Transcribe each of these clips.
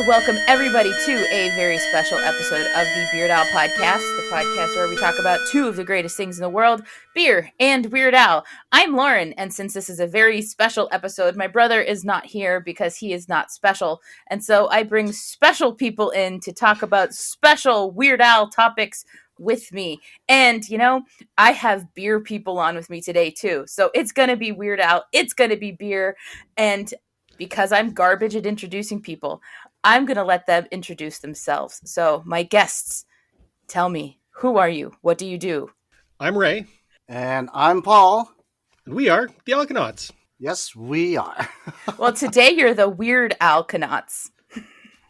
to welcome everybody to a very special episode of the Beard Owl Podcast, the podcast where we talk about two of the greatest things in the world, beer and Weird Al. I'm Lauren, and since this is a very special episode, my brother is not here because he is not special, and so I bring special people in to talk about special Weird Al topics with me. And, you know, I have beer people on with me today, too. So it's going to be Weird Al, it's going to be beer, and because I'm garbage at introducing people, I'm going to let them introduce themselves. So, my guests, tell me, who are you? What do you do? I'm Ray. And I'm Paul. And we are the Alconauts. Yes, we are. Well, today you're the Weird Alconauts.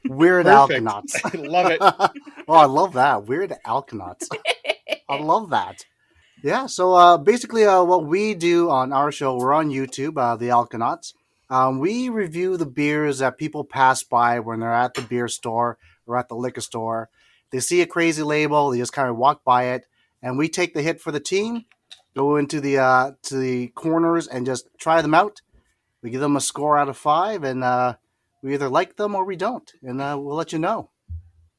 Weird Alconauts. I love it. Oh, I love that. Weird Alconauts. I love that. Yeah, so basically what we do on our show, we're on YouTube, the Alconauts. We review the beers that people pass by when they're at the beer store or at the liquor store. They see a crazy label, they just kind of walk by it, and we take the hit for the team, go into the to the corners and just try them out. We give them a score out of 5, and we either like them or we don't, and we'll let you know.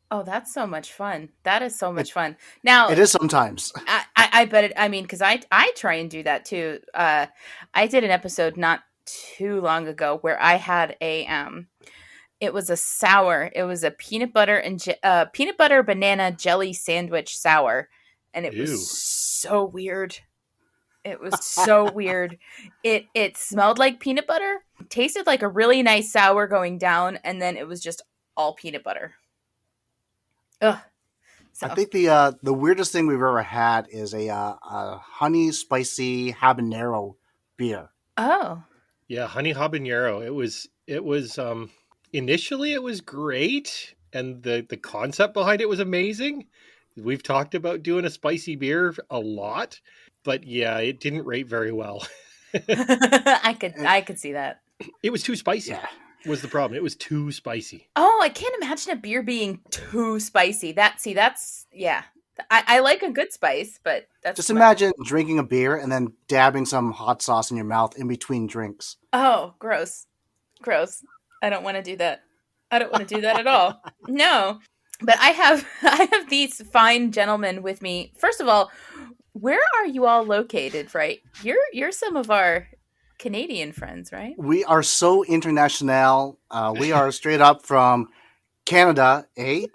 Oh, that's so much fun. That is so much fun. Now, it is sometimes. I bet it, I mean, because I try and do that too. I did an episode not too long ago where I had it was a sour. It was a peanut butter banana jelly sandwich sour, and it was so weird. It was so weird. It smelled like peanut butter, tasted like a really nice sour going down, and then it was just all peanut butter. Ugh. So. I think the weirdest thing we've ever had is a honey spicy habanero beer. Oh. Yeah, honey habanero. It was initially it was great, and the concept behind it was amazing. We've talked about doing a spicy beer a lot, but yeah, it didn't rate very well. I could see that. It was too spicy. Yeah. Was the problem. It was too spicy. Oh, I can't imagine a beer being too spicy. That's yeah. I like a good spice, but that's just imagine drinking a beer and then dabbing some hot sauce in your mouth in between drinks. Oh, gross. I don't want to do that. I don't want to do that at all. No. But I have these fine gentlemen with me. First of all, where are you all located, right? You're some of our Canadian friends, right? We are so international. We are straight up from Canada, eh?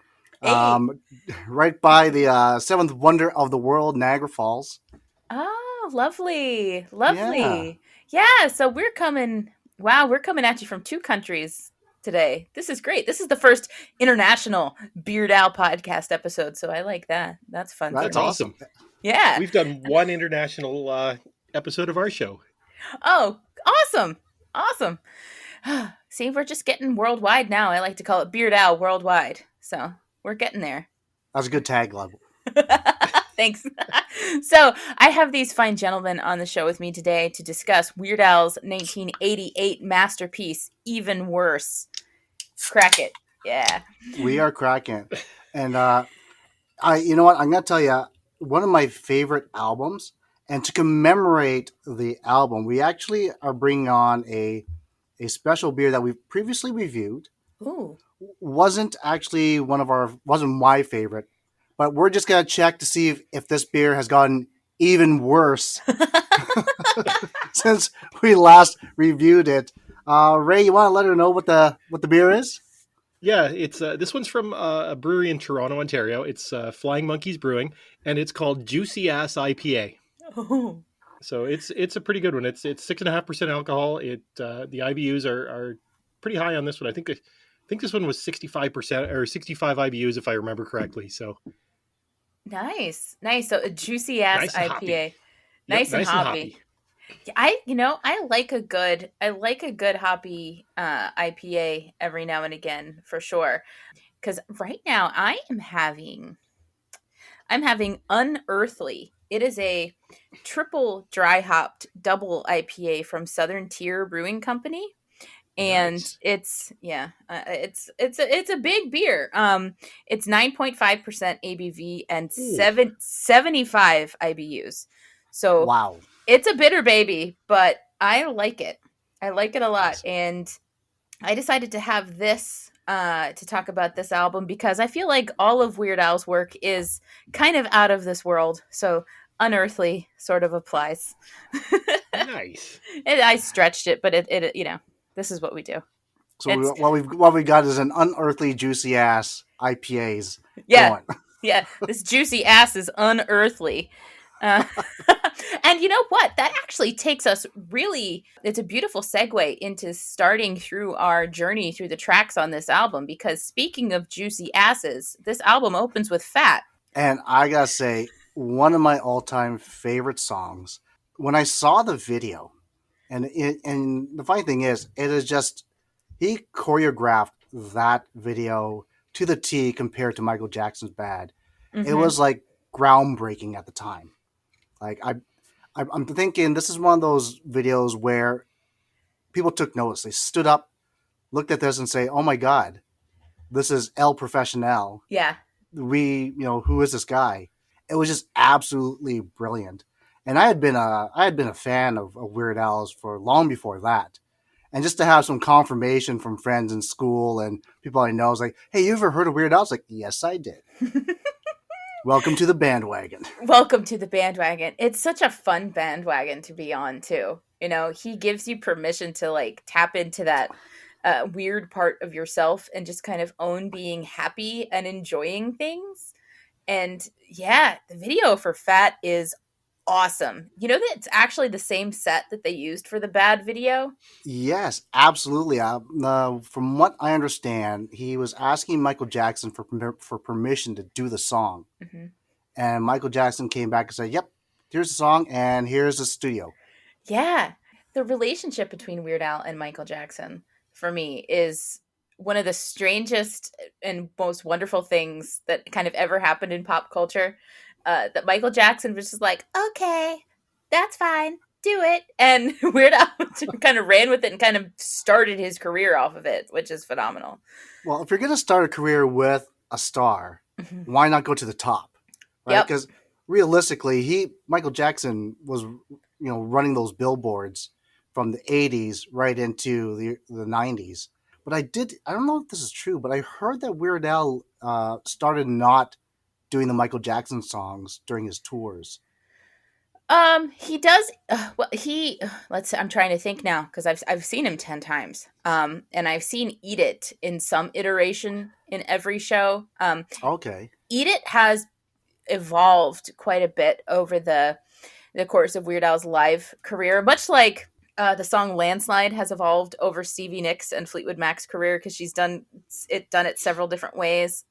Right by the seventh wonder of the world, Niagara Falls. Oh, lovely. Yeah, so we're coming at you from 2 countries today. This is great. This is the first international Beard Owl podcast episode, so I like that. That's fun. That's awesome. Yeah. We've done one international episode of our show. Oh, awesome. See, we're just getting worldwide now. I like to call it Beard Owl Worldwide. So we're getting there. That's a good tag level. Thanks. So I have these fine gentlemen on the show with me today to discuss Weird Al's 1988 masterpiece, Even Worse. Crack it. Yeah. We are cracking. And you know what? I'm going to tell you, one of my favorite albums, and to commemorate the album, we actually are bringing on a special beer that we've previously reviewed. Ooh. Wasn't my favorite, but we're just going to check to see if this beer has gotten even worse since we last reviewed it. Ray, you want to let her know what the beer is? Yeah, it's this one's from a brewery in Toronto, Ontario. It's Flying Monkeys Brewing, and it's called Juicy Ass IPA. Oh. So it's a pretty good one. It's 6.5% alcohol. The IBUs are pretty high on this one. I think this one was 65% or 65 IBUs if I remember correctly. So nice. So a juicy ass IPA. Nice and hoppy. I like a good hoppy IPA every now and again for sure. Because right now I'm having Unearthly. It is a triple dry hopped double IPA from Southern Tier Brewing Company. And nice. It's a big beer. It's 9.5% ABV and 75 IBUs. So wow. It's a bitter baby, but I like it. I like it a lot. And I decided to have this to talk about this album because I feel like all of Weird Al's work is kind of out of this world. So unearthly sort of applies. Nice. I stretched it, but it this is what we do. So It's what we got is an unearthly juicy ass IPAs yeah, going. yeah. This juicy ass is unearthly. Uh, and you know what? That actually takes us really, it's a beautiful segue into starting through our journey through the tracks on this album. Because speaking of juicy asses, this album opens with Fat. And I gotta say, one of my all time favorite songs. When I saw the video, and the funny thing is, it is just he choreographed that video to the T compared to Michael Jackson's Bad. It Mm-hmm. was like groundbreaking at the time. Like I'm thinking this is one of those videos where people took notice. They stood up, looked at this, and say, "Oh my God, this is El Professional. Yeah. Who is this guy?" It was just absolutely brilliant. And I had been a fan of Weird Al's for long before that. And just to have some confirmation from friends in school and people I know is like, "Hey, you ever heard of Weird Al?" I was like, "Yes, I did." Welcome to the bandwagon. Welcome to the bandwagon. It's such a fun bandwagon to be on, too. You know, he gives you permission to like tap into that weird part of yourself and just kind of own being happy and enjoying things. And yeah, the video for Fat is awesome. You know that it's actually the same set that they used for the Bad video? Yes, absolutely. From what I understand, he was asking Michael Jackson for permission to do the song, Mm-hmm. and Michael Jackson came back and said, "Yep, here's the song, and here's the studio." Yeah. The relationship between Weird Al and Michael Jackson, for me, is one of the strangest and most wonderful things that kind of ever happened in pop culture. That Michael Jackson was just like, okay, that's fine, do it. And Weird Al kind of ran with it and kind of started his career off of it, which is phenomenal. Well, if you're gonna start a career with a star, Mhm. why not go to the top, right? Yep. Because realistically, Michael Jackson was running those billboards from the '80s right into the '90s. But I don't know if this is true, but I heard that Weird Al started not doing the Michael Jackson songs during his tours. He does. Well, let's. I'm trying to think now because I've seen him 10 times. And I've seen Eat It in some iteration in every show. Okay. Eat It has evolved quite a bit over the course of Weird Al's live career, much like the song "Landslide" has evolved over Stevie Nicks and Fleetwood Mac's career because she's done it several different ways.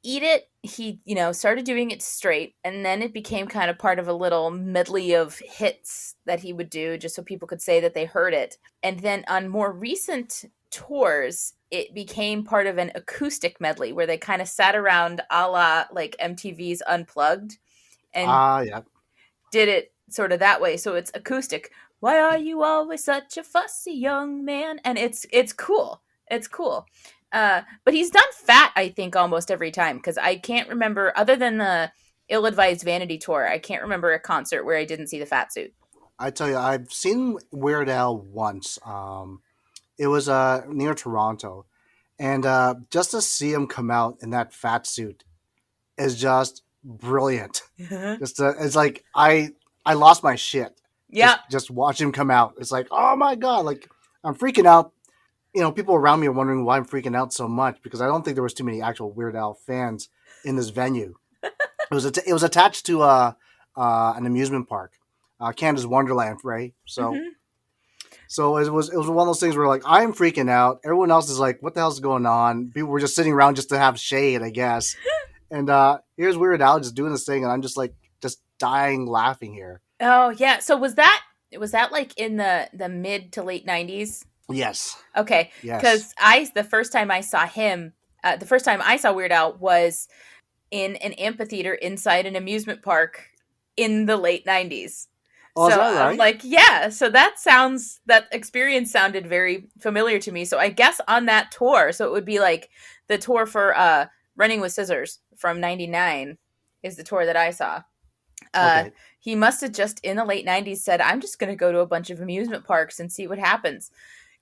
Eat It, he started doing it straight, and then it became kind of part of a little medley of hits that he would do just so people could say that they heard it. And then on more recent tours, it became part of an acoustic medley where they kind of sat around a la like MTV's Unplugged and Yeah. did it sort of that way. So it's acoustic. Why are you always such a fussy young man? And it's cool. It's cool. But he's done Fat, I think, almost every time because I can't remember, other than the Ill-Advised Vanity Tour, I can't remember a concert where I didn't see the Fat Suit. I tell you, I've seen Weird Al once. It was near Toronto, and just to see him come out in that fat suit is just brilliant. Just it's like I lost my shit. Yeah. Just watch him come out. It's like, oh my God, like I'm freaking out. People around me are wondering why I'm freaking out so much because I don't think there was too many actual Weird Al fans in this venue. It was attached to an amusement park, Canada's Wonderland, right? So Mhm. so it was one of those things where like I'm freaking out. Everyone else is like, what the hell's going on? People were just sitting around just to have shade, I guess. And here's Weird Al just doing this thing, and I'm just like just dying laughing here. Oh yeah. So was that like in the mid to late 90s? Yes. Okay. Yes. Because the first time I saw him, the first time I saw Weird Al was in an amphitheater inside an amusement park in the late 90s. Oh, So is that right? I'm like, yeah. So that experience sounded very familiar to me. So I guess on that tour, so it would be like the tour for Running with Scissors from '99 is the tour that I saw. Okay. He must have just in the late 90s said, I'm just going to go to a bunch of amusement parks and see what happens.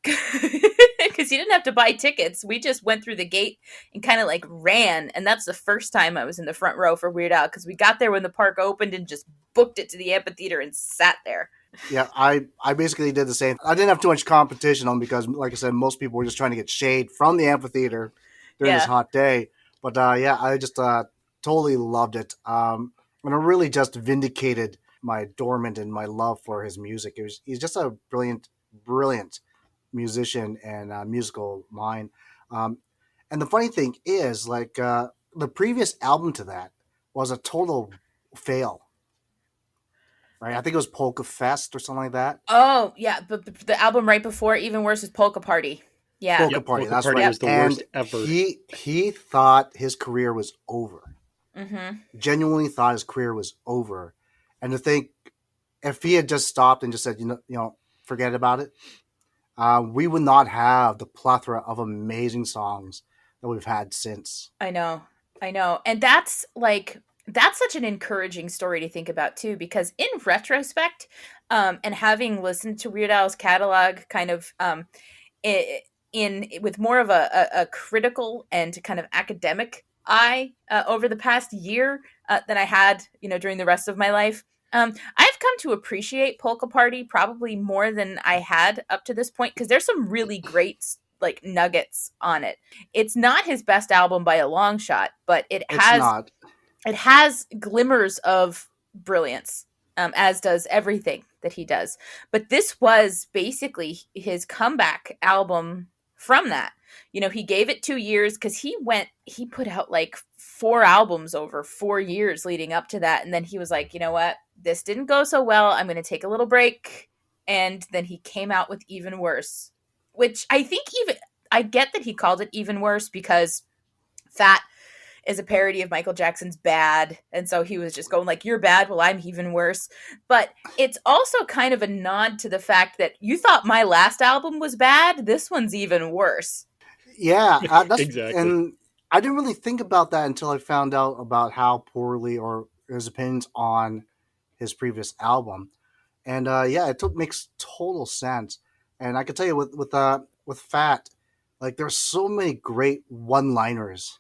Because you didn't have to buy tickets. We just went through the gate and kind of like ran. And that's the first time I was in the front row for Weird Al, because we got there when the park opened and just booked it to the amphitheater and sat there. Yeah, I basically did the same. I didn't have too much competition on because, like I said, most people were just trying to get shade from the amphitheater during this Yeah. hot day. But yeah, I just totally loved it. And it really just vindicated my dormant and my love for his music. He's just a brilliant musician and musical mind. Um, and the funny thing is, like the previous album to that was a total fail, right? I think it was Polka Fest or something like that. Oh, yeah. But the album right before, even worse, is Polka Party. Yeah. Polka Yep, Party, Polka that's Party right. was the And worst ever. he thought his career was over. Mm-hmm. Genuinely thought his career was over. And to think if he had just stopped and just said, forget about it, we would not have the plethora of amazing songs that we've had since. I know. I know. And that's such an encouraging story to think about too, because in retrospect, and having listened to Weird Al's catalog kind of in with more of a critical and kind of academic eye over the past year than I had, during the rest of my life. I've come to appreciate Polka Party probably more than I had up to this point, because there's some really great like nuggets on it. It's not his best album by a long shot, but It's not. it has glimmers of brilliance, as does everything that he does. But this was basically his comeback album from that. He gave it 2 years because he put out like 4 albums over 4 years leading up to that. And then he was like, you know what? This didn't go so well. I'm going to take a little break. And then he came out with Even Worse, which I get that he called it Even Worse because Fat is a parody of Michael Jackson's Bad. And so he was just going like, you're bad, well, I'm even worse. But it's also kind of a nod to the fact that you thought my last album was bad. This one's even worse. Yeah, that's Exactly. and I didn't really think about that until I found out about how poorly or his opinions on his previous album. And yeah, makes total sense. And I can tell you with Fat, like there's so many great one-liners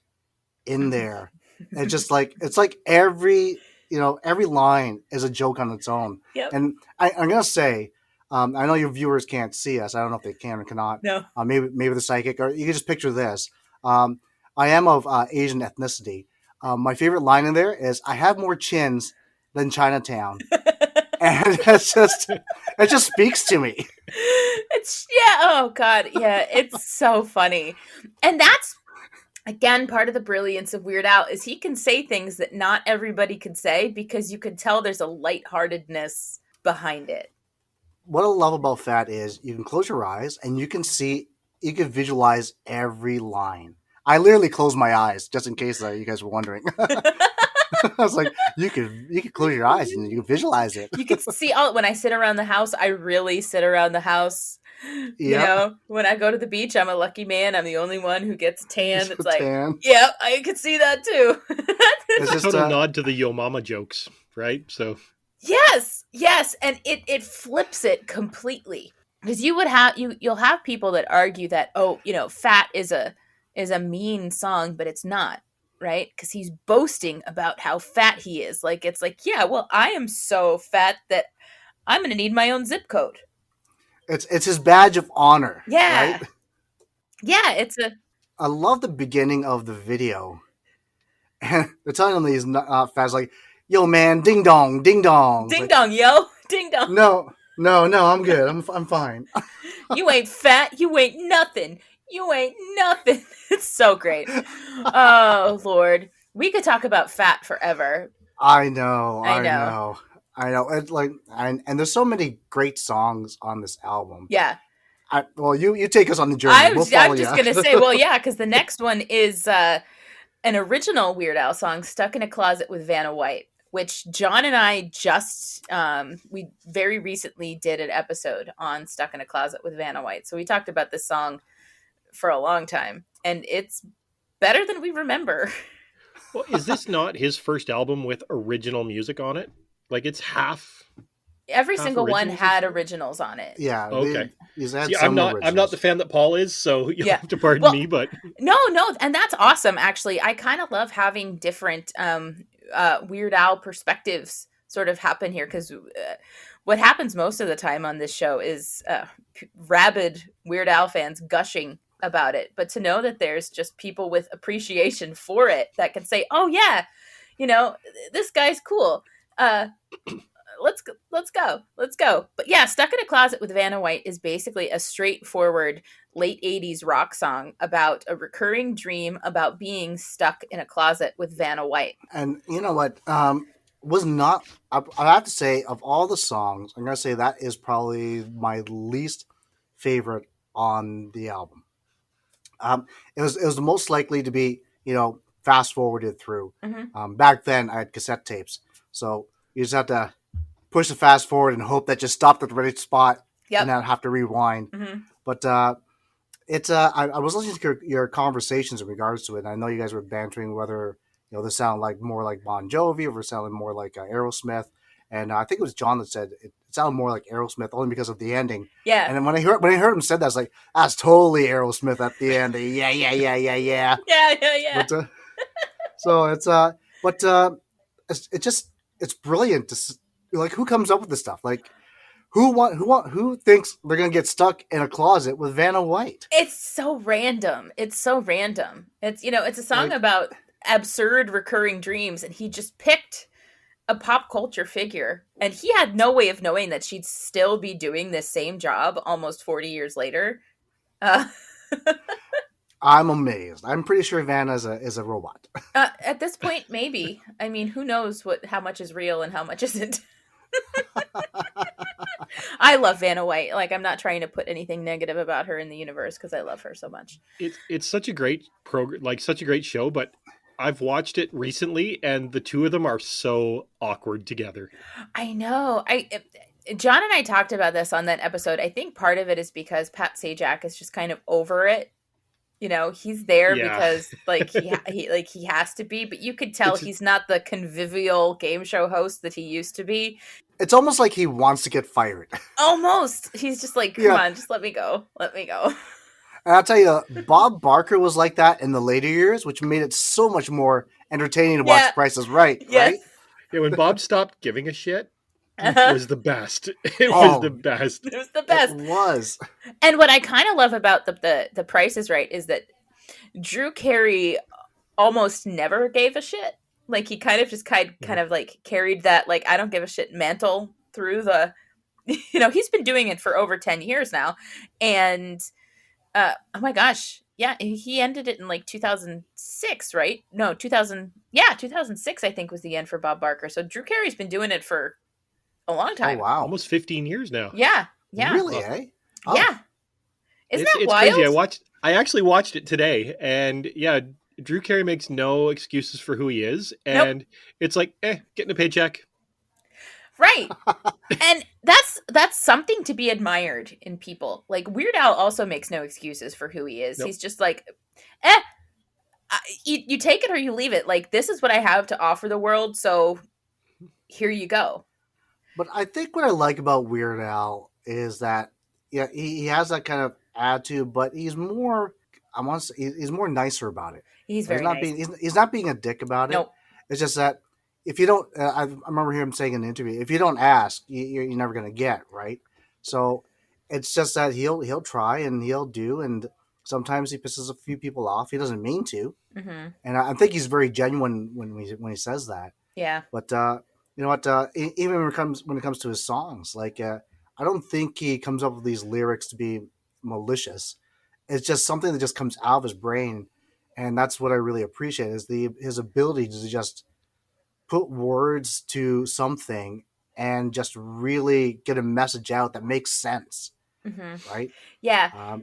in there. It's just like it's like every line is a joke on its own. Yep. And I'm gonna say, I know your viewers can't see us. I don't know if they can or cannot. No. Maybe the psychic, or you can just picture this. I am of Asian ethnicity. My favorite line in there is, "I have more chins than Chinatown," and it just speaks to me. Oh God. Yeah. It's so funny. And that's, again, part of the brilliance of Weird Al is he can say things that not everybody could say because you can tell there's a lightheartedness behind it. What I love about Fat is you can close your eyes and you can visualize every line. I literally closed my eyes just in case you guys were wondering. I was like, you could close your eyes and you can visualize it. You can see when I sit around the house, I really sit around the house. Yep. When I go to the beach, I'm a lucky man. I'm the only one who gets tan. It's like, tan. yeah, I could see that too. It's just a nod to the Yo Mama jokes, right? So yes, and it flips it completely, because you'll have people that argue that Fat is a mean song, but it's not, right? Because he's boasting about how fat he is. Like, it's like, yeah, well, I am so fat that I'm going to need my own zip code. It's his badge of honor. Yeah. Right? Yeah, I love the beginning of the video. And they're telling him these fats like, yo, man, ding dong, ding dong. Ding dong, yo. Ding dong. No, I'm good. I'm fine. You ain't fat. You ain't nothing. You ain't nothing. It's so great. Oh, Lord. We could talk about Fat forever. I know. It's like, and there's so many great songs on this album. Yeah. You take us on the journey. I'm just going to say, well, yeah, because the next one is an original Weird Al song, Stuck in a Closet with Vanna White, which John and I we very recently did an episode on Stuck in a Closet with Vanna White. So we talked about this song for a long time, and it's better than we remember. Well, is this not his first album with original music on it? Like, it's half every half single one originals or had something? originals on it. Yeah, Okay. these had See, some I'm not the originals. fan that Paul is, so you'll Yeah. have to pardon Well, me, but no, and that's awesome. Actually, I kind of love having different Weird Al perspectives sort of happen here because what happens most of the time on this show is rabid Weird Al fans gushing about it. But to know that there's just people with appreciation for it that can say, "Oh yeah, this guy's cool." Uh, let's go. But yeah, Stuck in a Closet with Vanna White is basically a straightforward late 80s rock song about a recurring dream about being stuck in a closet with Vanna White. And you know what? Was not I have to say of all the songs, I'm gonna say that is probably my least favorite on the album. It was the most likely to be fast forwarded through. Mm-hmm. Back then, I had cassette tapes, so you just have to push the fast forward and hope that just stopped at the right spot, and Yep. not have to rewind. Mm-hmm. But it's I was listening to your conversations in regards to it, and I know you guys were bantering whether this sounded like more like Bon Jovi or sounded more like Aerosmith, and I think it was John that said it sounded more like Aerosmith only because of the ending. Yeah. And then when I heard him said that, I was like, that's totally Aerosmith at the end. Yeah, yeah, yeah, yeah, yeah. Yeah. But so it's but it's just it's brilliant like who comes up with this stuff like. Who thinks they're gonna get stuck in a closet with Vanna White? It's so random. It's so random. It's a song Like, about absurd recurring dreams, and he just picked a pop culture figure, and he had no way of knowing that she'd still be doing this same job almost 40 years later. Uh, I'm amazed. I'm pretty sure Vanna is a robot. at this point, maybe. I mean, who knows how much is real and how much isn't. I love Vanna White. Like, I'm not trying to put anything negative about her in the universe because I love her so much. it's such a great program, like such a great show, but I've watched it recently and the two of them are so awkward together. I know. John and I talked about this on that episode. I think part of it is because Pat Sajak is just kind of over it. He's there Yeah. because he has to be, but you could tell It's he's not the convivial game show host that he used to be. It's almost like he wants to get fired. Almost. He's just like, come Yeah. on, just let me go. Let me go. And I'll tell you, Bob Barker was like that in the later years, which made it so much more entertaining to watch Yeah. Price is Right, Yes. right? yeah, when Bob stopped giving a shit, it Uh-huh. was the best. It Oh. was the best. It was the best. It was. And what I kind of love about the Price is Right is that Drew Carey almost never gave a shit. Like, he kind of just kind of like carried that, like, I don't give a shit mantle through the, he's been doing it for over 10 years now. And, oh my gosh. Yeah. He ended it in like 2006, right? No, 2006, I think was the end for Bob Barker. So Drew Carey's been doing it for a long Oh time. wow. Almost 15 years now. Yeah. Really, eh? Oh. Yeah. Isn't that It's wild? crazy. I actually watched it today, and yeah, Drew Carey makes no excuses for who he is, and it's like, getting a paycheck. Right. And that's something to be admired in people. Like, Weird Al also makes no excuses for who he is. Nope. He's just like, you take it or you leave it. Like, this is what I have to offer the world, so here you go. But I think what I like about Weird Al is that he has that kind of attitude, but he's more he's more nicer about it. He's very nice. He's not being a dick about it. Nope. It's just that if you don't, I remember hearing him saying in an interview, if you don't ask, you're never going to get, right. So it's just that he'll try and he'll do, and sometimes he pisses a few people off. He doesn't mean to, Mm-hmm. and I think he's very genuine when he says that. Yeah. But you know what? Even when it comes to his songs, like I don't think he comes up with these lyrics to be malicious. It's just something that just comes out of his brain, and that's what I really appreciate is his ability to just put words to something and just really get a message out that makes sense, Mm-hmm. right? Yeah.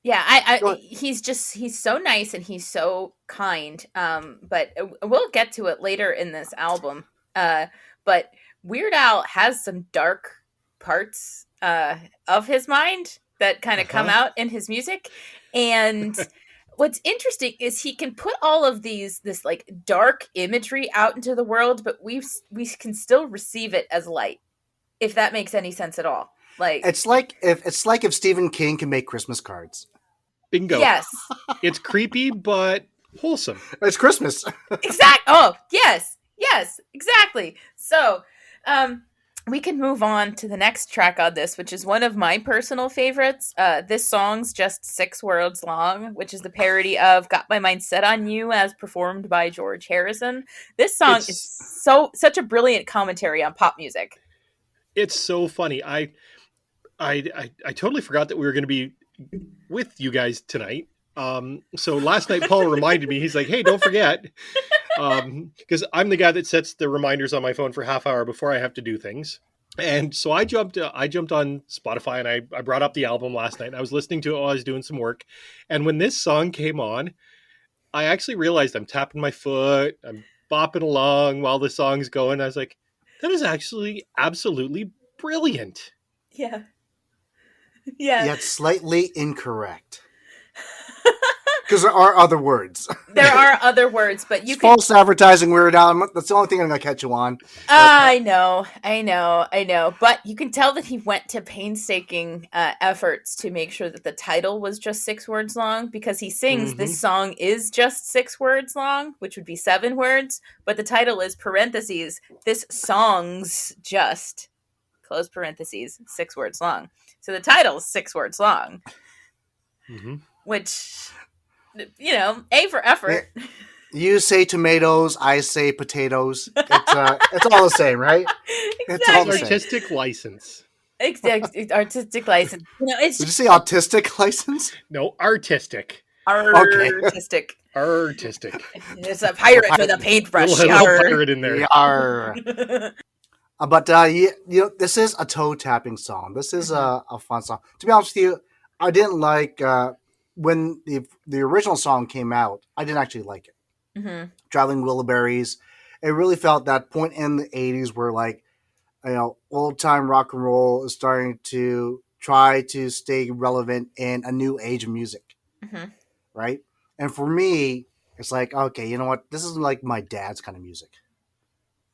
Yeah, Go ahead. he's so nice and he's so kind. But we'll get to it later in this album. But Weird Al has some dark parts of his mind that kind of come out in his music. And what's interesting is he can put all of this like dark imagery out into the world, but we can still receive it as light. if that makes any sense at all. Like, It's like if Stephen King can make Christmas cards. Bingo. yes, It's creepy, but wholesome. It's Christmas. Oh, yes, exactly. So, um, we can move on to the next track on this, which is one of my personal favorites. This song's just 6 words long, which is the parody of "Got My Mind Set on You" as performed by George Harrison. This song is It's such a brilliant commentary on pop music. it's so funny. I totally forgot that we were going to be with you guys tonight. So last night Paul reminded me. He's like, "Hey, don't forget," because I'm the guy that sets the reminders on my phone for half hour before I have to do things. And so I jumped on Spotify and I brought up the album last night. And I was listening to it while I was doing some work, and when this song came on, I actually realized I'm tapping my foot, I'm bopping along while the song's going. I was like, that is actually absolutely brilliant. Yeah. Yeah. Yet slightly incorrect. Because there are other words. There are other words, but you It's can. false advertising, Weird Al. That's the only thing I'm going to catch you on. I know. But you can tell that he went to painstaking efforts to make sure that the title was just 6 words long, because he sings Mhm. this song is just 6 words long, which would be 7 words, but the title is parentheses, this song's just, close parentheses, 6 words long. So the title's 6 words long, Mhm. which, A for effort. You say tomatoes, I say potatoes. It's all the same, right? It's all the Exactly. same. Artistic license. Artistic license. It's Did you say autistic license? No, artistic. Okay. artistic. Artistic. It's a pirate with a paintbrush. Little Yarr. pirate in there. Yarr. But this is a toe tapping song. This is a fun song. To be honest with you, I didn't like when the original song came out. I didn't actually like it. Mm-hmm. Traveling Wilburys. It really felt that point in the '80s where old time rock and roll is starting to try to stay relevant in a new age of music, Mm-hmm. right? And for me, it's like, okay, you know what? This is like my dad's kind of music.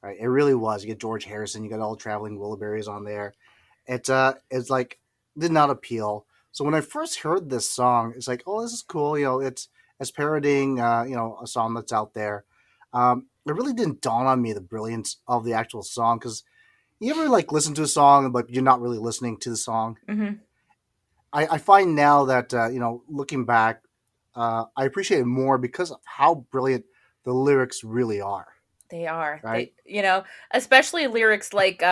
Right, it really was. You get George Harrison, you got all Traveling Wilburys on there. It's like did not appeal. So when I first heard this song, it's like, oh, this is cool. It's parodying, a song that's out there. It really didn't dawn on me the brilliance of the actual song, because you ever like listen to a song but you're not really listening to the song. Mm-hmm. I find now that looking back, I appreciate it more because of how brilliant the lyrics really are. They are. Right. Especially lyrics like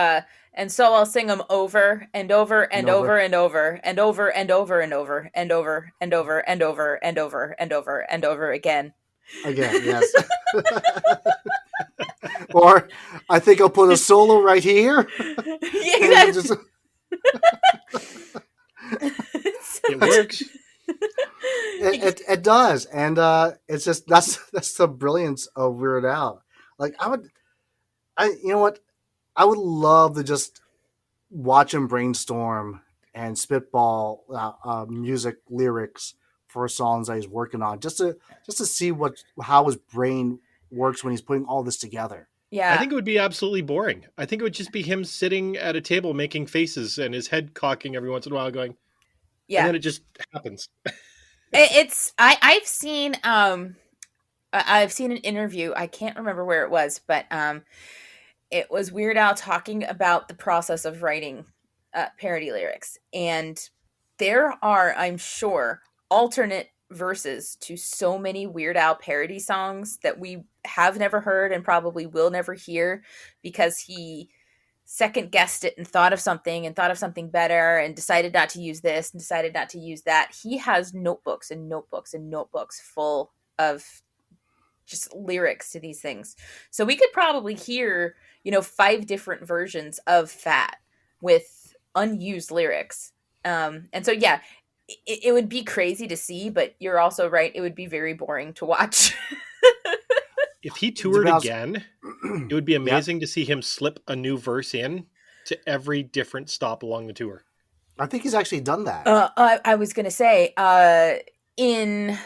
and so I'll sing them over and over and over and over and over and over and over and over and over and over and over and over and over again. Again, yes. Or I think I'll put a solo right here. Yeah, And just- It works. it does, and it's just that's the brilliance of Weird Al. Like you know what, I would love to just watch him brainstorm and spitball music lyrics for songs that he's working on, just to see how his brain works when he's putting all this together. Yeah. I think it would be absolutely boring. I think it would just be him sitting at a table making faces and his head cocking every once in a while going, and then it just happens. I've seen an interview. I can't remember where it was, but it was Weird Al talking about the process of writing parody lyrics, and there are, I'm sure, alternate verses to so many Weird Al parody songs that we have never heard and probably will never hear, because he second guessed it and thought of something better and decided not to use this and decided not to use that. He has notebooks and notebooks and notebooks full of just lyrics to these things. So we could probably hear, 5 different versions of Fat with unused lyrics. And so, yeah, it would be crazy to see, but you're also right. It would be very boring to watch. If he toured again, it would be amazing to see him slip a new verse in to every different stop along the tour. I think he's actually done that. I was going to say, there's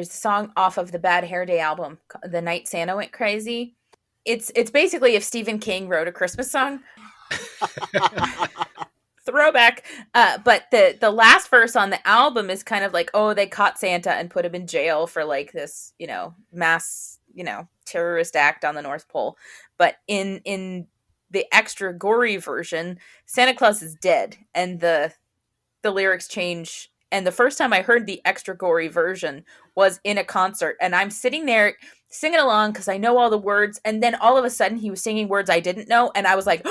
a song off of the Bad Hair Day album, The Night Santa Went Crazy. It's basically if Stephen King wrote a Christmas song. Throwback. But the last verse on the album is kind of like, oh, they caught Santa and put him in jail for like this, mass, terrorist act on the North Pole. But in the extra gory version, Santa Claus is dead, and the lyrics change. And the first time I heard the extra gory version was in a concert, and I'm sitting there singing along because I know all the words, and then all of a sudden he was singing words I didn't know, and I was like,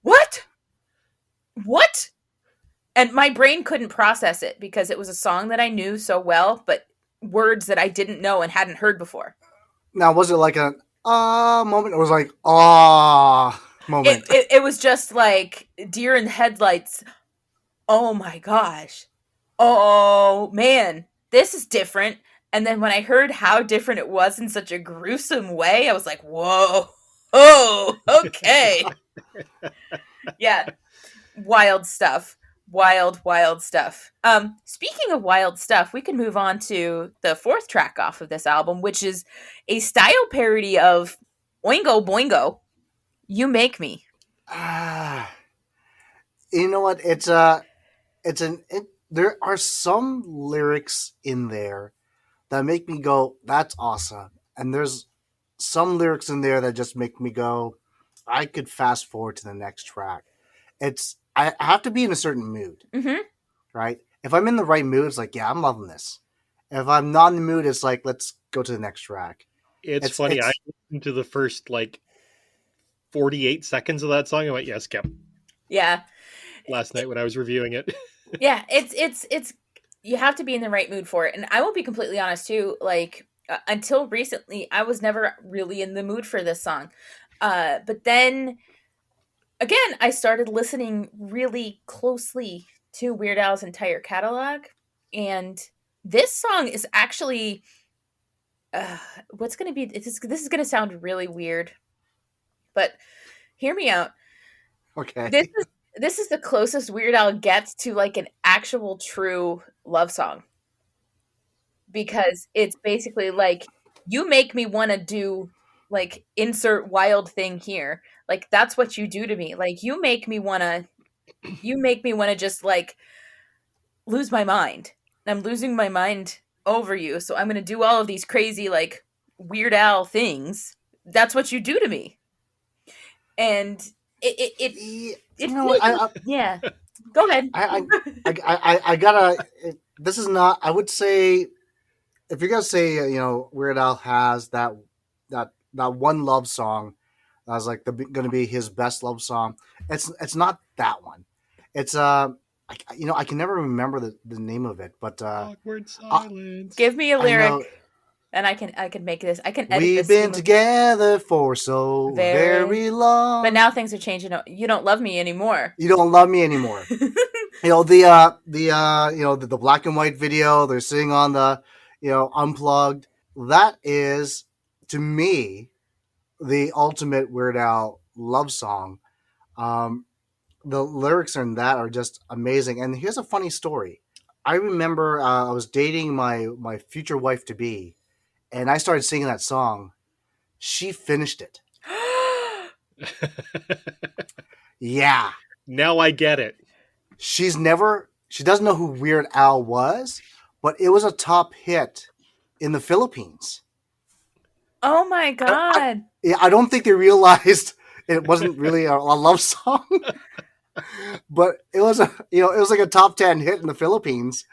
what? What? And my brain couldn't process it because it was a song that I knew so well, but words that I didn't know and hadn't heard before. Now, was it like an moment, or was it like moment? It was just like deer in the headlights. Oh my gosh. Oh man, this is different. And then when I heard how different it was in such a gruesome way, I was like, whoa. Oh, okay. Yeah. Wild stuff. Wild stuff. Speaking of wild stuff, we can move on to the fourth track off of this album, which is a style parody of Oingo Boingo, You Make Me. You know what? There are some lyrics in there that make me go, "That's awesome," and there's some lyrics in there that just make me go, "I could fast forward to the next track." I have to be in a certain mood, Mm-hmm. right? If I'm in the right mood, it's like, yeah, I'm loving this. If I'm not in the mood, it's like, let's go to the next track. It's funny. I listened to the first 48 seconds of that song. I went, yeah, skip. Yeah. Last night when I was reviewing it. Yeah, it's you have to be in the right mood for it. And I will be completely honest too, until recently I was never really in the mood for this song. But then again, I started listening really closely to Weird Al's entire catalog, and this song is actually what's going to be this is going to sound really weird, but hear me out. Okay. This is the closest Weird Al gets to like an actual true love song, because it's basically like, you make me want to do like insert wild thing here. Like that's what you do to me. Like you make me want to just like lose my mind. I'm losing my mind over you. So I'm going to do all of these crazy like Weird Al things. That's what you do to me. And you know what? yeah. Go ahead. I gotta. This is not. I would say, if you're gonna say, Weird Al has that one love song that's like gonna be his best love song. It's not that one. It's I can never remember the name of it, but awkward silence. Give me a lyric, and I can make this. I can edit We've this. We've been together for so very long, but now things are changing. You don't love me anymore. You don't love me anymore. The black and white video they're sitting on the unplugged. That is, to me, the ultimate Weird Al love song. The lyrics in that are just amazing. And here's a funny story. I remember I was dating my future wife to be, and I started singing that song. She finished it. Yeah. Now I get it. She doesn't know who Weird Al was, but it was a top hit in the Philippines. Oh my God. I don't think they realized it wasn't really a love song, but it was it was like a top 10 hit in the Philippines,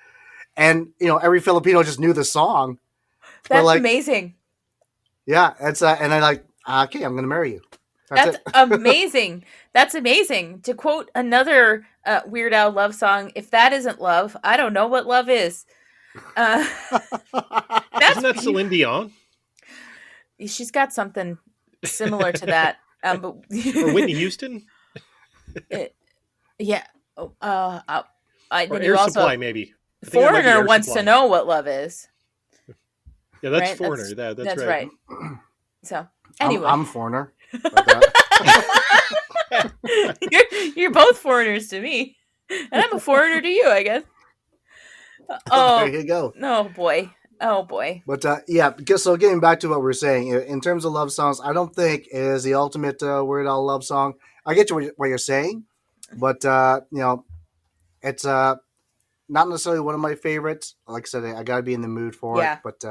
and every Filipino just knew the song. That's amazing. Yeah, it's and I like, okay, I'm gonna marry you. That's amazing. That's amazing. To quote another Weird Al love song, if that isn't love, I don't know what love is. Isn't that Celine Dion? She's got something similar to that. But or Whitney Houston? Yeah. Or Air Supply, maybe. Foreigner wants to know what love is. Yeah, that's right? Foreigner. That's right. So, anyway. I'm Foreigner. You're both foreigners to me. And I'm a foreigner to you, I guess. Oh, there you go. Oh, boy. Oh, boy. But, so getting back to what we're saying, in terms of love songs, I don't think it is the ultimate Weird Al love song. I get you what you're saying, but it's not necessarily one of my favorites. Like I said, I got to be in the mood for it. Yeah. But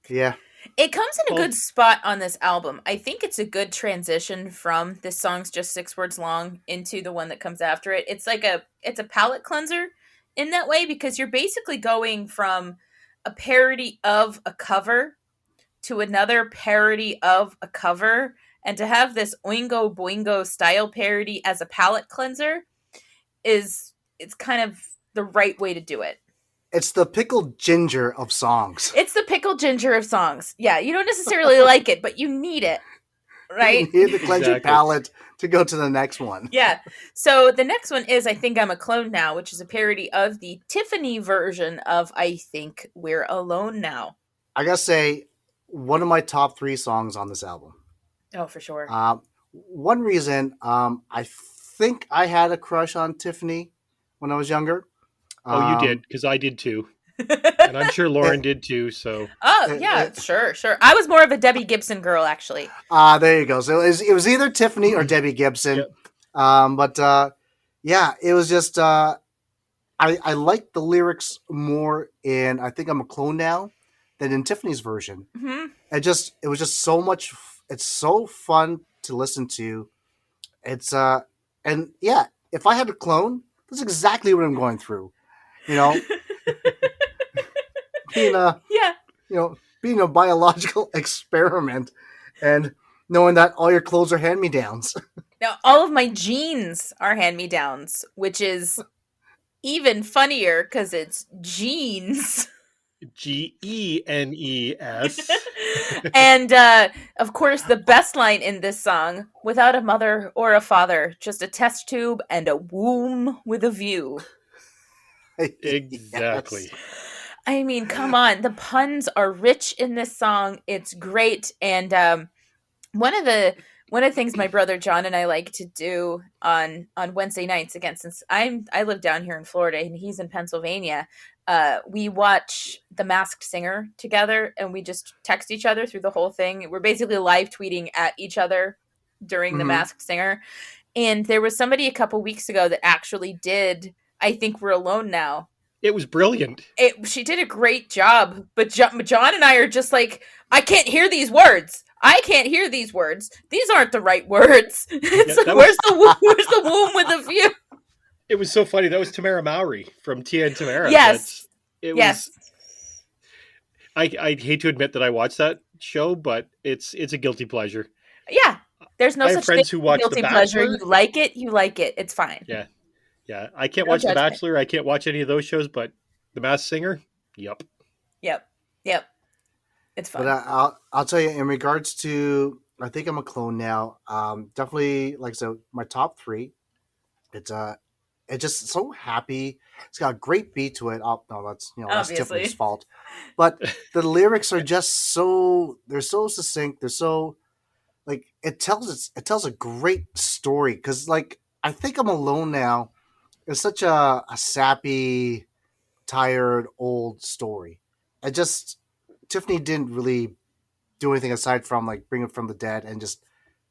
yeah, It comes in a Well, good spot on this album. I think it's a good transition from this song's just 6 words long into the one that comes after it. It's a palate cleanser in that way because you're basically going from a parody of a cover to another parody of a cover, and to have this Oingo Boingo style parody as a palate cleanser is it's kind of the right way to do it. it's the pickled ginger of songs. It's the pickle ginger of songs. Yeah, you don't necessarily like it, but you need it, You right? need to cleanse your Exactly. palate to go to the next one. Yeah. So the next one is I Think I'm a Clone Now, which is a parody of the Tiffany version of I Think We're Alone Now. I gotta say, one of my top 3 songs on this album. Oh, for sure. One reason, I think I had a crush on Tiffany when I was younger. Oh, you did, because I did too. And I'm sure Lauren did too, so. Oh, yeah, sure. I was more of a Debbie Gibson girl, actually. There you go. So it was either Tiffany or Debbie Gibson. Yep. Yeah, it was just, I liked the lyrics more in I Think I'm a Clone Now than in Tiffany's version. Mm-hmm. It was just so much, it's so fun to listen to. It's, and yeah, if I had a clone, that's exactly what I'm going through. You know, being Yeah. being a biological experiment and knowing that all your clothes are hand-me-downs. Now, all of my jeans are hand-me-downs, which is even funnier because it's jeans. Genes. And, of course, the best line in this song, without a mother or a father, just a test tube and a womb with a view. Exactly. Yes. I mean, come on. The puns are rich in this song. It's great. And one of the things my brother John and I like to do on Wednesday nights, again, since I live down here in Florida and he's in Pennsylvania, we watch The Masked Singer together and we just text each other through the whole thing. We're basically live tweeting at each other during The Masked Singer. And there was somebody a couple weeks ago that actually did I Think We're Alone Now. It was brilliant. She did a great job, but John and I are just like, I can't hear these words. I can't hear these words. These aren't the right words. Where's the womb with the view? It was so funny. That was Tamara Mowry from Tia and Tamara. Yes. Was. I hate to admit that I watched that show, but it's a guilty pleasure. Yeah. There's no I have such friends thing who watch as guilty The pleasure. Bachelor. You like it, you like it. It's fine. Yeah. Yeah. I can't No watch The judgment. Bachelor. I can't watch any of those shows, but The Masked Singer, yep. Yep. It's fun. But I'll tell you, in regards to I Think I'm a Clone Now, definitely, like I said, my top 3. It's just so happy. It's got a great beat to it. Oh no, that's Obviously. Tiffany's fault. But the lyrics are just they're so succinct. They're so like it tells a great story because like I Think I'm Alone Now is such a sappy, tired, old story. Tiffany didn't really do anything aside from like bring it from the dead and just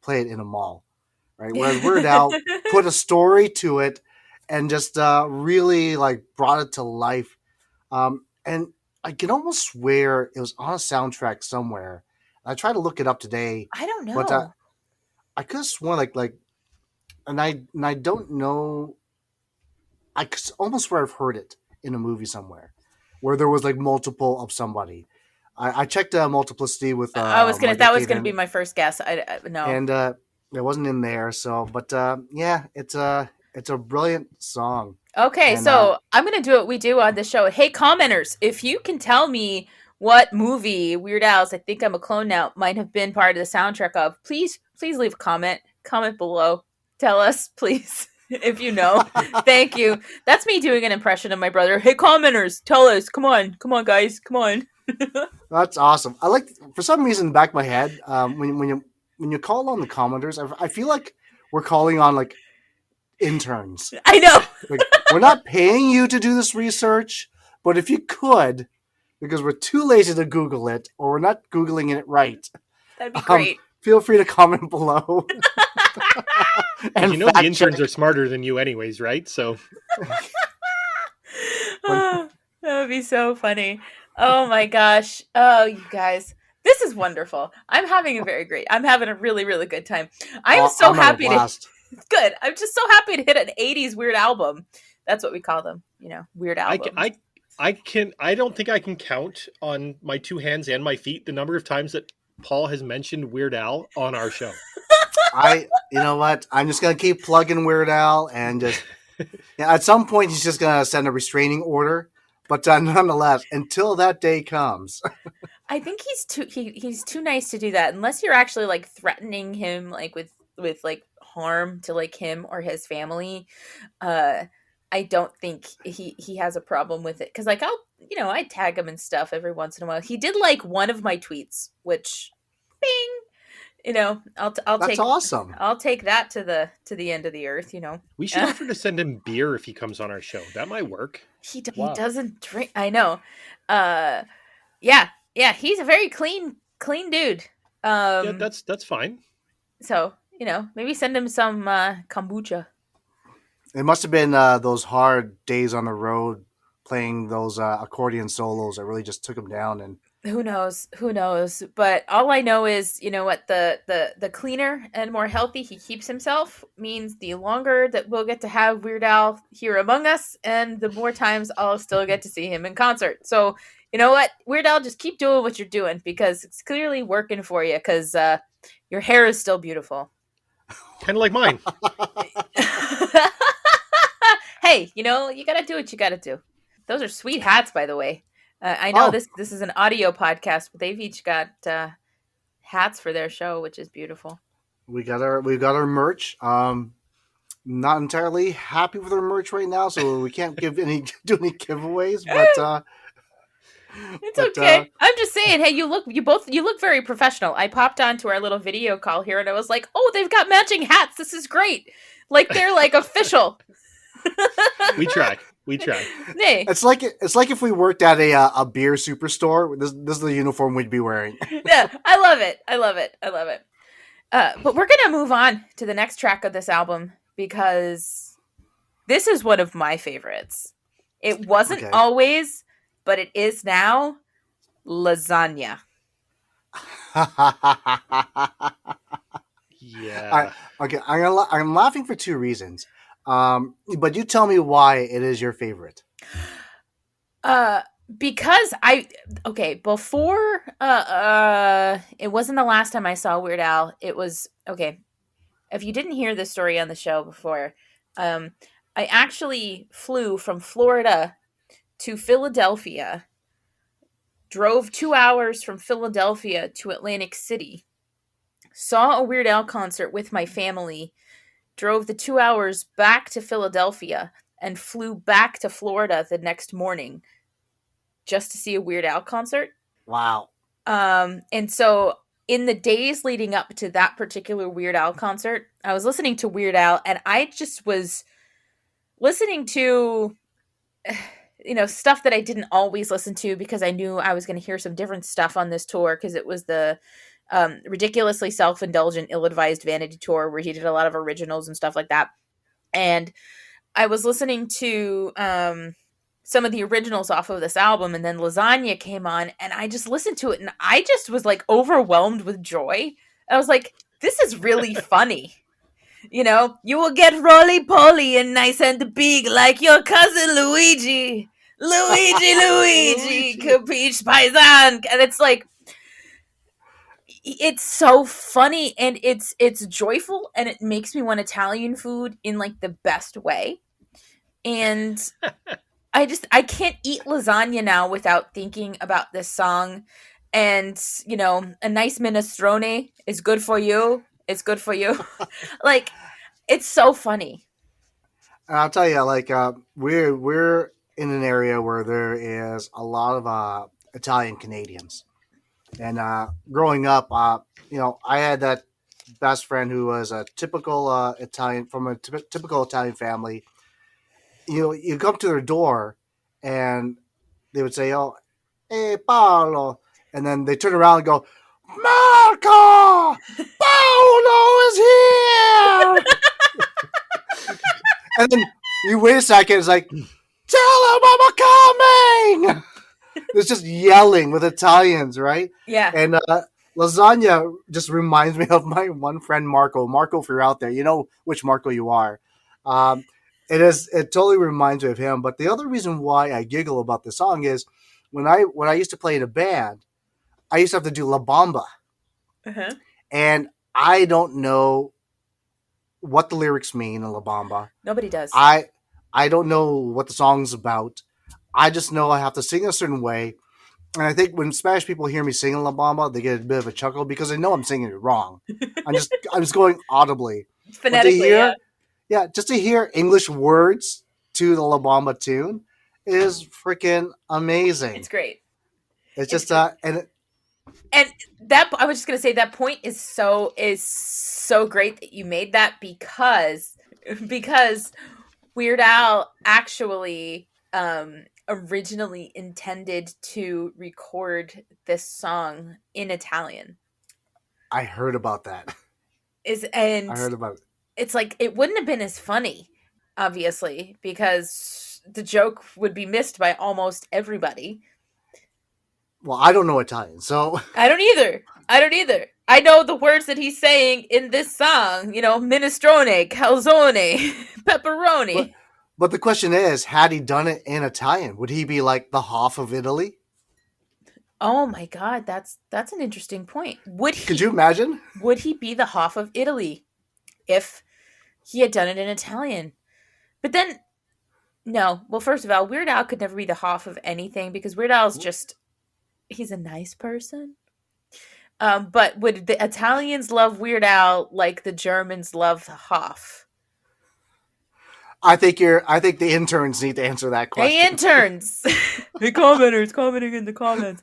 play it in a mall, right? Whereas Weird Al put a story to it and just really like brought it to life. And I can almost swear it was on a soundtrack somewhere. I tried to look it up today, I don't know. but I could have sworn like, and I don't know. I could almost swear I've heard it in a movie somewhere, where there was like multiple of somebody. I checked multiplicity with. That was Michael gonna Keaton, be my first guess. I no. and it wasn't in there. So, but yeah, it's a brilliant song. Okay, And, so I'm gonna do what we do on the show. Hey, commenters, if you can tell me what movie Weird Al's I Think I'm a Clone Now might have been part of the soundtrack of, please leave a comment. Comment below. Tell us, please, if you know. Thank you. That's me doing an impression of my brother. Hey, commenters, tell us. Come on, guys, come on. That's awesome. I like for some reason in the back of my head when you call on the commenters, I feel like we're calling on like interns. I know. Like we're not paying you to do this research, but if you could, because we're too lazy to Google it or we're not Googling it right, That'd be great. feel free to comment below. Because and you know the fact check interns are smarter than you, anyways, right? So when Oh, that would be so funny. Oh my gosh. Oh, you guys. This is wonderful. I'm having a really, really good time. I'm so I'm at a happy to blast. good. I'm just so happy to hit an 80s weird album. That's what we call them, weird I, ca- albums. I, I can. I don't think I can count on my two hands and my feet the number of times that Paul has mentioned Weird Al on our show. You know what? I'm just gonna keep plugging Weird Al, and just yeah, at some point he's just gonna send a restraining order. But nonetheless, until that day comes, I think he's too nice to do that unless you're actually like threatening him like with like harm to like him or his family. uh I don't think he has a problem with it because like I tag him and stuff every once in a while. He did like one of my tweets, which bing, that's awesome. I'll take that to the end of the earth. We should offer to send him beer if he comes on our show. That might work. He Wow. doesn't drink. I know. uh yeah, he's a very clean dude. Yeah, um that's fine. so maybe send him some kombucha. It must have been those hard days on the road playing those accordion solos that really just took him down. And Who knows, but all I know is what the cleaner and more healthy he keeps himself means the longer that we'll get to have Weird Al here among us, and the more times I'll still get to see him in concert. So you know what, Weird Al, just keep doing what you're doing because it's clearly working for you, because your hair is still beautiful. Kind of like mine. Hey, you gotta do what you gotta do. Those are sweet hats, by the way. I know oh, this is an audio podcast, but they've each got hats for their show, which is beautiful. we've got our merch. Not entirely happy with our merch right now, so we can't do any giveaways. It's But okay. I'm just saying, hey, you look very professional. I popped onto our little video call here and I was like, "Oh, they've got matching hats. This is great." Like they're like official. We try. We try. Hey. it's like if we worked at a beer superstore. This is the uniform we'd be wearing. Yeah, I love it. I love it. I love it. But we're gonna move on to the next track of this album because this is one of my favorites. It wasn't Okay. always, but it is now. Lasagna. Yeah. Okay, I'm laughing for two reasons. But you tell me why it is your favorite. Because before it wasn't the last time I saw Weird Al. It was okay. If you didn't hear this story on the show before, I actually flew from Florida to Philadelphia, drove 2 hours from Philadelphia to Atlantic City, saw a Weird Al concert with my family, drove the 2 hours back to Philadelphia, and flew back to Florida the next morning just to see a Weird Al concert. Wow. And so in the days leading up to that particular Weird Al concert, I was listening to Weird Al, and I just was listening to stuff that I didn't always listen to because I knew I was going to hear some different stuff on this tour, because it was the ridiculously self-indulgent, ill-advised vanity tour where he did a lot of originals and stuff like that. And I was listening to some of the originals off of this album, and then Lasagna came on, and I just listened to it, and I just was like overwhelmed with joy. I was like, this is really funny. You will get roly-poly and nice and big like your cousin Luigi. Luigi, capiche paisan. And it's like, it's so funny, and it's joyful, and it makes me want Italian food in like the best way. And I can't eat lasagna now without thinking about this song. And a nice minestrone is good for you. It's good for you. Like, it's so funny. And I'll tell you, like we're in an area where there is a lot of Italian Canadians, and growing up, I had that best friend who was a typical Italian from a typical Italian family. You come to their door, and they would say, "Oh, hey Paolo," and then they turn around and go, Marco, Paolo is here. And then you wait a second. It's like, tell him I'm coming. It's just yelling with Italians, right? Yeah. And lasagna just reminds me of my one friend Marco. Marco, if you're out there, you know which Marco you are. Um, it totally reminds me of him. But the other reason why I giggle about the song is when I used to play in a band, I used to have to do La Bamba, Uh-huh. and I don't know what the lyrics mean in La Bamba. Nobody does. I don't know what the song's about. I just know I have to sing a certain way. And I think when Spanish people hear me singing La Bamba, they get a bit of a chuckle because they know I'm singing it wrong. I'm just going audibly. But to Phonetically, yeah. hear, yeah, just to hear English words to the La Bamba tune is freaking amazing. It's great. It's It's just great. and And that I was just gonna say that point is so great that you made that because Weird Al actually originally intended to record this song in Italian. I heard about that. Is I and heard about it. it's like it wouldn't have been as funny, obviously, because the joke would be missed by almost everybody. Well, I don't know Italian, so I don't either. I know the words that he's saying in this song, minestrone, calzone, pepperoni. but but the question is, had he done it in Italian, would he be like the Hoff of Italy? Oh my god, that's an interesting point. Could you imagine? Would he be the Hoff of Italy if he had done it in Italian? But then no. Well, first of all, Weird Al could never be the Hoff of anything because Weird Al's just he's a nice person. But would the Italians love Weird Al like the Germans love the Hoff? I think the interns need to answer that question. Hey, interns! Hey, commenters, commenting in the comments.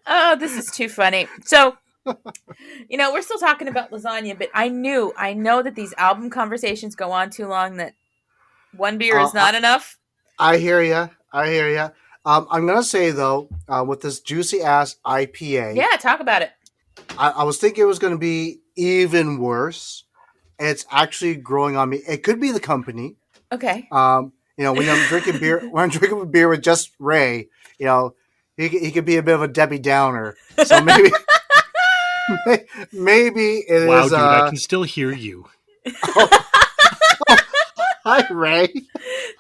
Oh, this is too funny. So, we're still talking about lasagna, but I know that these album conversations go on too long, that one beer is not enough. I hear you. I'm gonna say though, with this juicy ass IPA, Yeah, talk about it. I was thinking it was gonna be even worse. It's actually growing on me. It could be the company. Okay. When I'm drinking beer, with just Ray, he could be a bit of a Debbie Downer. So maybe maybe it Wow, is. dude, I can still hear you. Hi, Ray.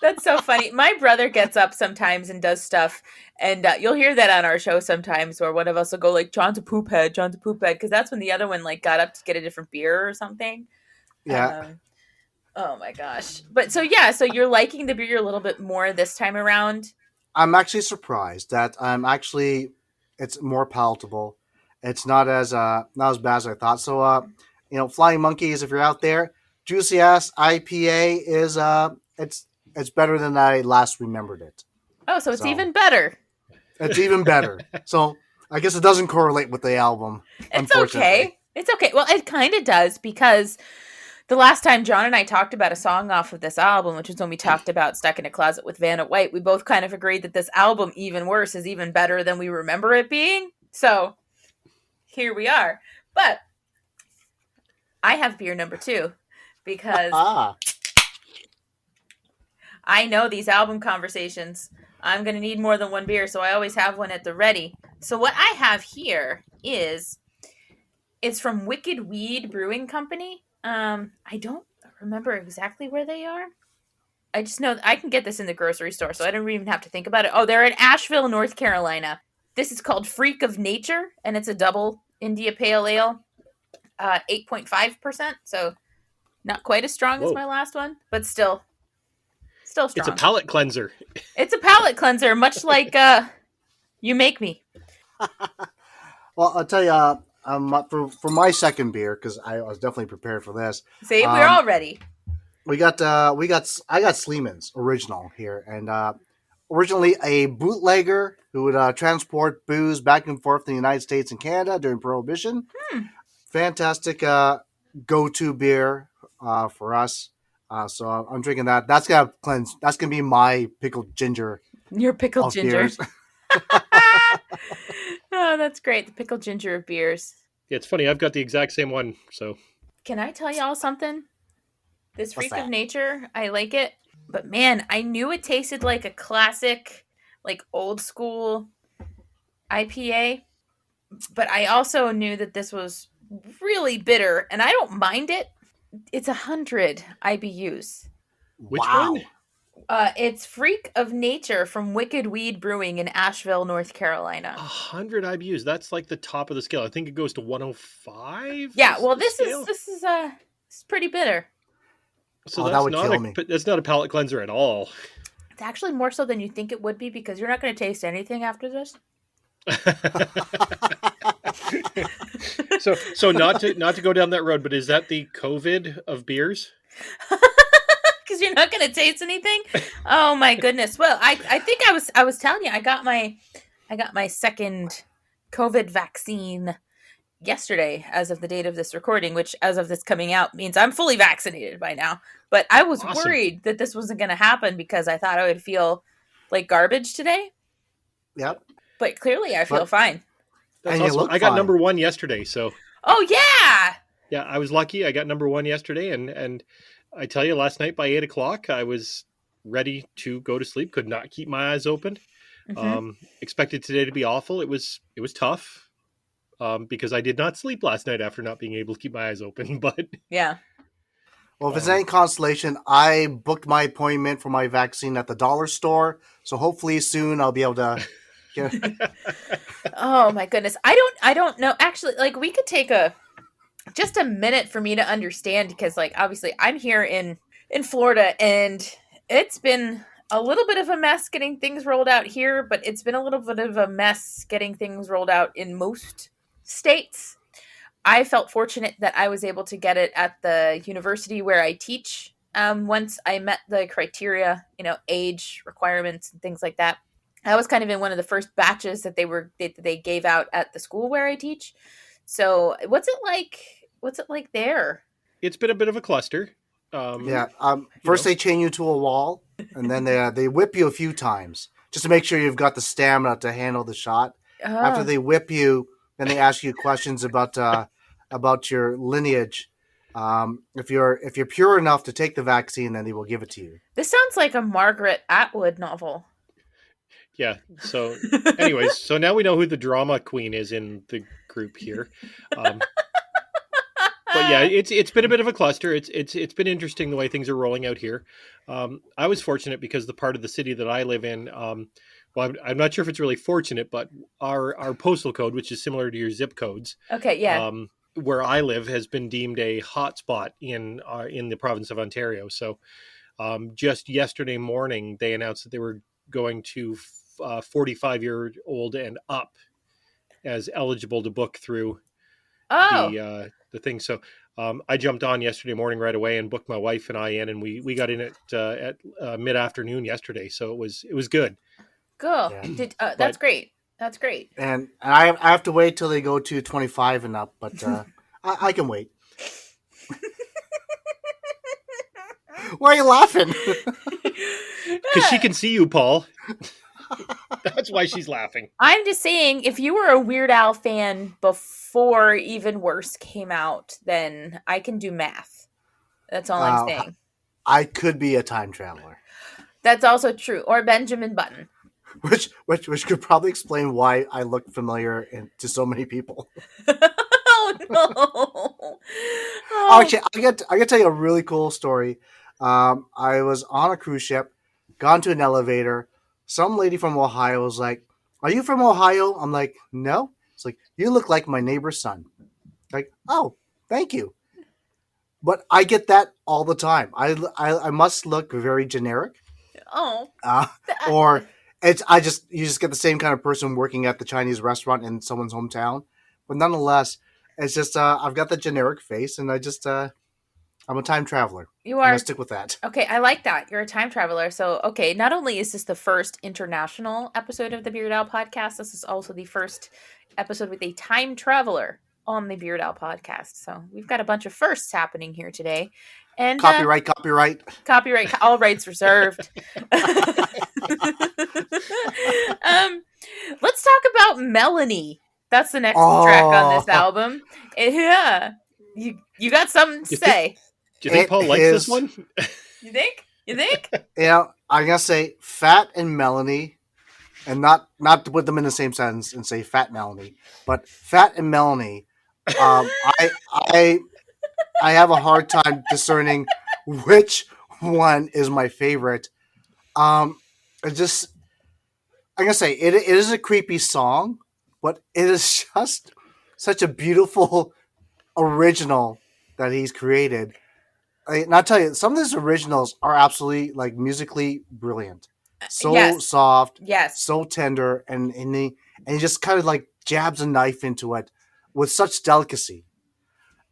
That's so funny. My brother gets up sometimes and does stuff, and you'll hear that on our show sometimes, where one of us will go like, John's a poop head, because that's when the other one like got up to get a different beer or something. Yeah. Oh my gosh. But so you're liking the beer a little bit more this time around. I'm actually surprised that it's more palatable. It's not as bad as I thought. So Flying Monkeys, if you're out there, juicy ass IPA is it's better than I last remembered it. Oh, so it's even better. It's even better. So I guess it doesn't correlate with the album. It's okay. It's okay. Well, it kind of does because the last time John and I talked about a song off of this album, which was when we talked about Stuck in a Closet with Vanna White, we both kind of agreed that this album, Even Worse, is even better than we remember it being. So here we are. But I have beer number 2 because I know these album conversations. I'm going to need more than one beer, so I always have one at the ready. So what I have here it's from Wicked Weed Brewing Company. I don't remember exactly where they are. I just know I can get this in the grocery store, so I don't even have to think about it. Oh, they're in Asheville, North Carolina. This is called Freak of Nature, and it's a double India Pale Ale, 8.5%. So not quite as strong as my last one, but still strong. It's a palate cleanser. It's a palate cleanser, much like You Make Me. Well, I'll tell you, for my second beer, because I was definitely prepared for this. See, we're all ready. I got Sleeman's original here, and originally a bootlegger who would transport booze back and forth in the United States and Canada during Prohibition. Fantastic go-to beer for us. So I'm drinking that. That's gonna cleanse. That's gonna be my pickled ginger. Your pickled ginger. Oh, that's great. The pickled ginger of beers. It's funny. I've got the exact same one. So Can I tell y'all something? This What's freak of that? nature, I like it. But man, I knew it tasted like a classic, like old school IPA. But I also knew that this was really bitter, and I don't mind it. It's 100 IBUs. which one? Wow. It's Freak of Nature from Wicked Weed Brewing in Asheville, North Carolina. 100 IBUs. That's like the top of the scale. I think it goes to 105. Yeah, is well, the this scale. is pretty bitter. So That would kill me. that's not a palate cleanser at all. It's actually more so than you think it would be because you're not going to taste anything after this. So not to go down that road, but is that the COVID of beers? Because you're not going to taste anything. Oh my goodness. Well, I think I was telling you I got my second COVID vaccine yesterday as of the date of this recording, which as of this coming out means I'm fully vaccinated by now. But I was Awesome. worried that this wasn't going to happen because I thought I would feel like garbage today. Yep. But clearly I feel But- fine. That's And you awesome. look I got fine. number 1 yesterday, so Oh yeah. yeah, I was lucky. I got number 1 yesterday, and I tell you, last night by 8:00, I was ready to go to sleep. Could not keep my eyes open. Mhm. Expected today to be awful. It was tough because I did not sleep last night after not being able to keep my eyes open. But Yeah. Well, if it's any consolation, I booked my appointment for my vaccine at the dollar store. So hopefully soon I'll be able to get. Oh my goodness. I don't know. Actually, like we could take just a minute for me to understand because like obviously I'm here in Florida and it's been a little bit of a mess getting things rolled out here, but it's been a little bit of a mess getting things rolled out in most states. I felt fortunate that I was able to get it at the university where I teach. Once I met the criteria, age requirements and things like that. I was kind of in one of the first batches that they gave out at the school where I teach. So, what's it like? What's it like there? it's been a bit of a cluster. Yeah. First they chain you to a wall, and then they whip you a few times just to make sure you've got the stamina to handle the shot. After they whip you, then they ask you questions about your lineage. If you're pure enough to take the vaccine, then they will give it to you. This sounds like a Margaret Atwood novel. Yeah. So, anyways, so now we know who the drama queen is in the group here. But yeah, it's been a bit of a cluster. It's been interesting the way things are rolling out here. I was fortunate because the part of the city that I live in, well, I'm not sure if it's really fortunate, but our postal code, which is similar to your zip codes, Okay, yeah. where I live, has been deemed a hotspot in the province of Ontario. So, just yesterday morning, they announced that they were going to 45-year-old and up as eligible to book through Oh, the thing. So I jumped on yesterday morning right away and booked my wife and I in, and we got in at mid afternoon yesterday. So it was good. cool. Yeah. That's great. That's great. And I have to wait till they go to 25 and up, but I can wait. Why are you laughing? Because she can see you, Paul. That's why she's laughing. I'm just saying, if you were a Weird Al fan before Even Worse came out, then I can do math. That's all I'm saying. I could be a time traveler, That's also true. Or Benjamin Button. which could probably explain why I look familiar to so many people. Oh no! Oh, actually, I got to tell you a really cool story. I was on a cruise ship, gone to an elevator. Some lady from Ohio was like, "Are you from Ohio?" I'm like, "No." It's like, "You look like my neighbor's son." Like, "Oh, thank you." But I get that all the time. I must look very generic, Oh, or you just get the same kind of person working at the Chinese restaurant in someone's hometown. But nonetheless, it's just I've got the generic face, and I'm a time traveler. you I'm are gonna stick with that. okay. I like that. You're a time traveler. So, okay, not only is this the first international episode of the Beard Owl podcast, this is also the first episode with a time traveler on the Beard Owl podcast. So, we've got a bunch of firsts happening here today. And Copyright. all rights reserved. Let's talk about Melanie. That's the next track on this Oh, album. Yeah. You got something to You think? say. Do you think it Paul likes this is. one? You think? You think? I'm gonna say Fat and Melanie, and not to put them in the same sentence and say Fat Melanie, but Fat and Melanie. Um, I I I have a hard time discerning which one is my favorite. It just I'm gonna say it is a creepy song, but it is just such a beautiful original that he's created. And I'll tell you, some of his originals are absolutely like musically brilliant, so Yes. soft, Yes. so tender, and he just kind of like jabs a knife into it with such delicacy.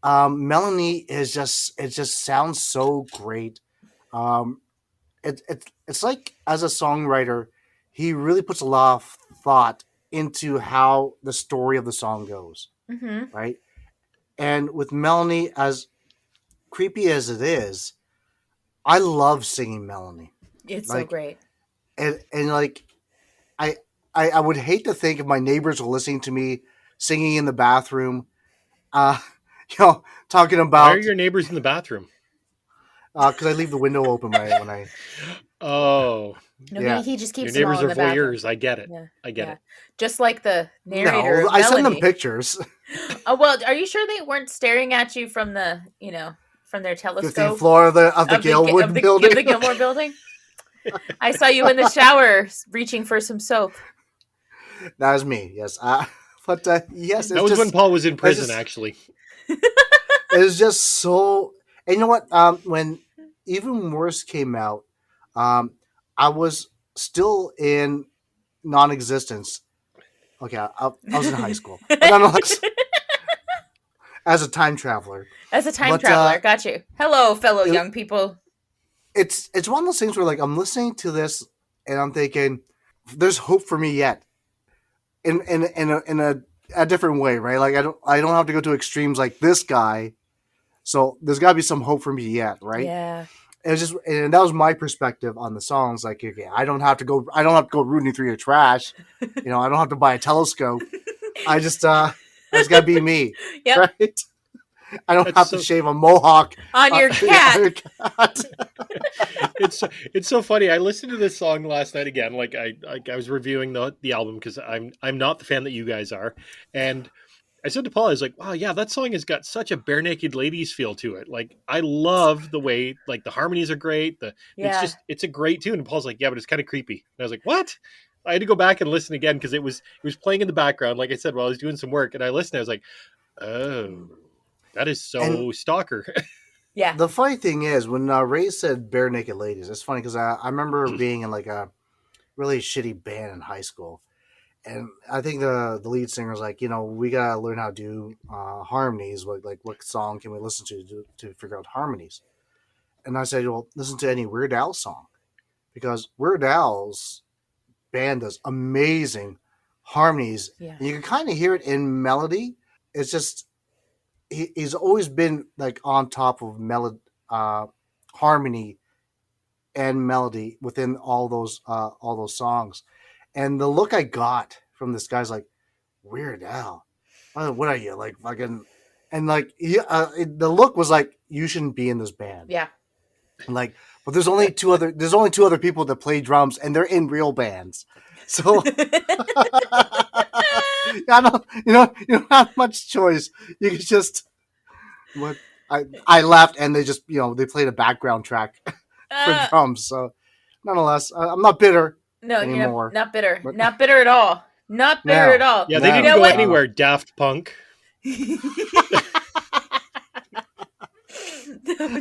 Melanie is just it just sounds so great. Um, it's like as a songwriter, he really puts a lot of thought into how the story of the song goes, Mhm. right? And with Melanie, as creepy as it is, I love singing Melanie. It's so Like great. and like I, I would hate to think if my neighbors were listening to me singing in the bathroom, uh, talking Why are about your neighbors in the bathroom? because I leave the window open when I Oh, No, yeah. he just your keeps them all neighbors in are the bathroom. voyeurs. I get it. Yeah. I get Yeah. it. Just like the narrator No, of I send them Melanie. pictures. Oh well, are you sure they weren't staring at you from the, from their 15th telescope floor of the Gilwood of building. the Gilmore building? I saw you in the shower reaching for some soap. That was me. Yes, but yes, That was when Paul was in it's prison, just actually. it's just so. And you know what? When Even Worse came out, um, I was still in non-existence. Okay, I was in high school, but nonetheless, as a time traveler. As a time But traveler, got you. Hello, fellow it, young people. it's one of those things where like I'm listening to this and I'm thinking, there's hope for me yet. In a different way, right? Like I don't have to go to extremes like this guy. So there's got to be some hope for me yet, right? Yeah. It was just, and that was my perspective on the songs. Like, okay, I don't have to go rooting through your trash. I don't have to buy a telescope. I just got to be me, Yep. right? I don't That's have to so. shave a mohawk On your on cat. your cat. It's so funny. I listened to this song last night again. I was reviewing the album because I'm not the fan that you guys are, and I said to Paul, I was like, wow, yeah, that song has got such a bare naked ladies feel to it. Like, I love the way, like, the harmonies are great. Yeah. It's a great tune. And Paul's like, yeah, but it's kind of creepy. And I was like, what? I had to go back and listen again because it was playing in the background, like I said, while I was doing some work. And I listened, I was like, oh, that is And so stalker. Yeah. the funny thing is, when Ray said bare naked ladies, it's funny because I remember being in like a really shitty band in high school. And I think the lead singer was like, we gotta learn how to do harmonies. What song can we listen to figure out harmonies? And I said, well, listen to any Weird Al song because Weird Al's band does amazing harmonies, Yeah. and you can kind of hear it in melody. It's just he's always been like on top of uh, harmony and melody within all those songs. And the look I got from this guy's like, Weird Al, what are you like fucking? And like the look was like, you shouldn't be in this band. Yeah. And like, but there's only two other people that play drums, and they're in real bands. So I don't, you don't have much choice. You can just what I laughed, and they just they played a background track for uh, drums. So nonetheless, I'm not bitter no, you're anymore. not bitter. But Not bitter at all. Not bitter at now, all. Yeah, they You didn't know now, go what? no, no. anywhere, Daft Punk.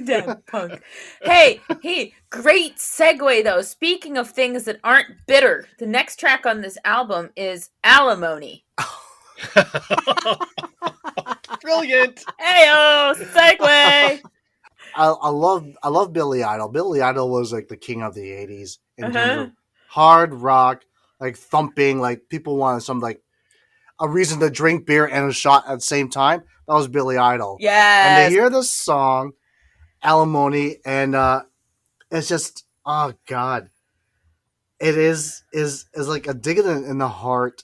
Damn punk. Hey, great segue though. Speaking of things that aren't bitter, the next track on this album is Alimony. Brilliant. Heyo, segue. I love Billy Idol. Billy Idol was like the king of the '80s in terms Uh-huh. of hard rock, like thumping. Like people wanted some like a reason to drink beer and a shot at the same time. That was Billy Idol. And to Yes. hear this song, Alimony, and it's just oh god, it is like a dig in the heart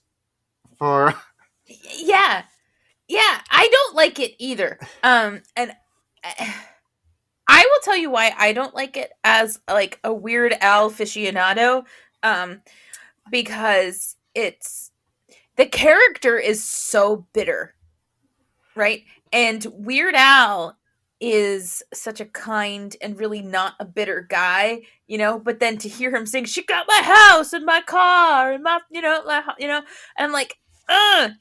for Yeah. Yeah, I don't like it either. And I will tell you why I don't like it as like a Weird Al aficionado. Um, because it's the character is so bitter, right? And Weird Al is such a kind and really not a bitter guy, you know. But then to hear him sing, "She got my house and my car and my, and I'm like, ugh,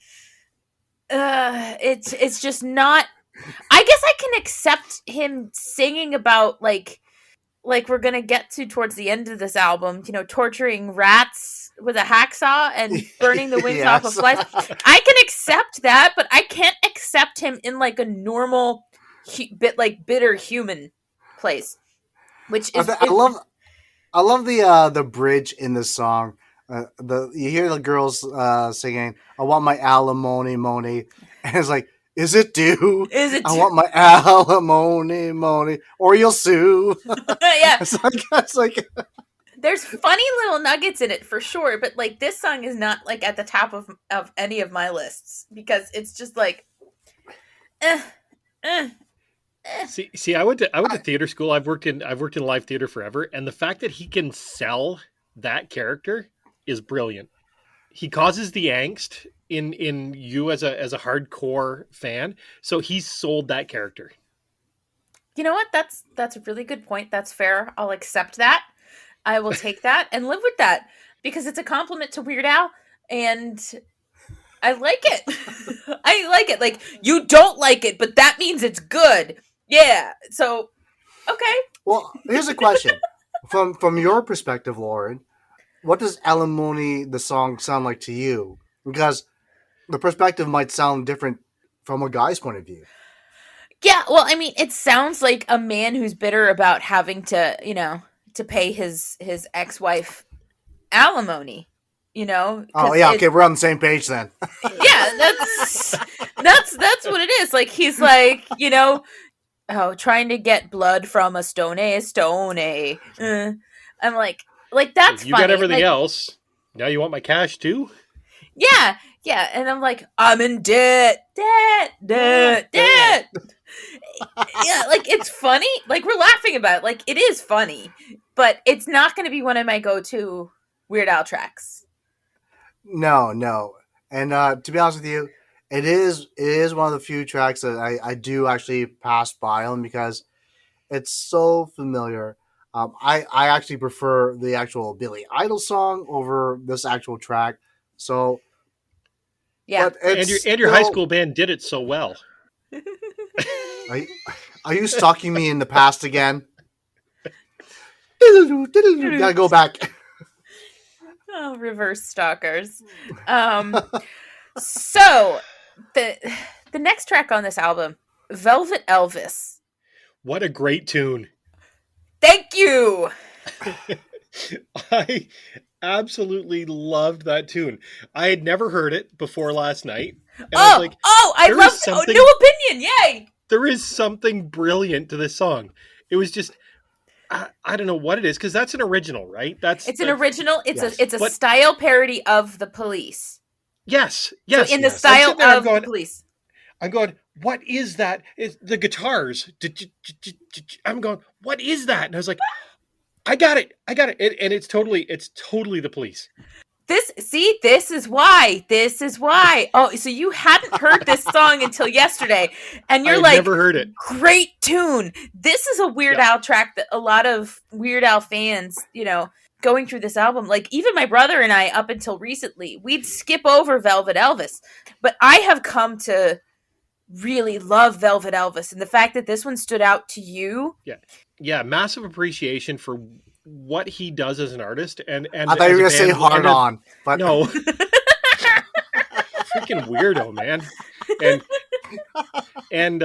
it's just not. I guess I can accept him singing about like we're gonna get to towards the end of this album, torturing rats with a hacksaw and burning the wings off of Yes. flies. I can accept that, but I can't accept him in like a normal, bit like bitter human place, which I, is th- I love I love the bridge in the song. The you hear the girls singing, "I want my alimony, money," and it's like, "Is it due? is it I want my alimony, money, or you'll sue." yeah. It's like There's funny little nuggets in it for sure, but like this song is not like at the top of any of my lists because it's just like, eh, eh, eh. See, I went to theater school. I've worked in live theater forever, and the fact that he can sell that character is brilliant. He causes the angst in you as a hardcore fan, so he's sold that character. You know what? That's a really good point. That's fair. I'll accept that. I will take that and live with that because it's a compliment to Weird Al, and I like it. I like it. Like you don't like it, but that means it's good. Yeah. So okay. well, here's a question from your perspective, Lauren. What does alimony the song sound like to you? Because the perspective might sound different from a guy's point of view. Yeah. Well, I mean, it sounds like a man who's bitter about having to, to pay his ex wife alimony. Oh Because yeah, okay, we're on the same page then. yeah, that's what it is. Like he's like, trying to get blood from a stone. I'm like that's You got funny. everything Like, else. Now you want my cash too? yeah, yeah, and I'm like, I'm in debt. Yeah, like it's funny. Like we're laughing about it. Like it is funny, but it's not going to be one of my go-to Weird Al tracks. No, no. And to be honest with you, it is one of the few tracks that I do actually pass by on because it's so familiar. I actually prefer the actual Billy Idol song over this actual track. So, Yeah. but And it's your high still. school band did it so well. Are, you- are you stalking me in the past again? Gotta go back. Oh, reverse stalkers. So the the next track on this album, Velvet Elvis. What a great tune. Thank you. I absolutely loved that tune. I had never heard it before last night, and I was like, I there love is something new opinion. Yay. there is something brilliant to this song. It was just I don't know what it is because that's an original, right? It's an original. Yes. It's a But style parody of the Police. yes, So yes. in the Yes. I'm style sitting there. of the Police. I'm going. What is that? It's the guitars. I'm going. What is that? And I was like, I got it. And it's totally the Police. This is why. This is why. Oh, so you hadn't heard this song until yesterday, and I you're had like, never heard it. great tune. This is a Weird Yep. Al track that a lot of Weird Al fans, going through this album, like even my brother and I, up until recently, we'd skip over Velvet Elvis. But I have come to really love Velvet Elvis, and the fact that this one stood out to you. Yeah, massive appreciation for what he does as an artist and I thought you were as a gonna say band hard on, but no. Freaking weirdo, man. And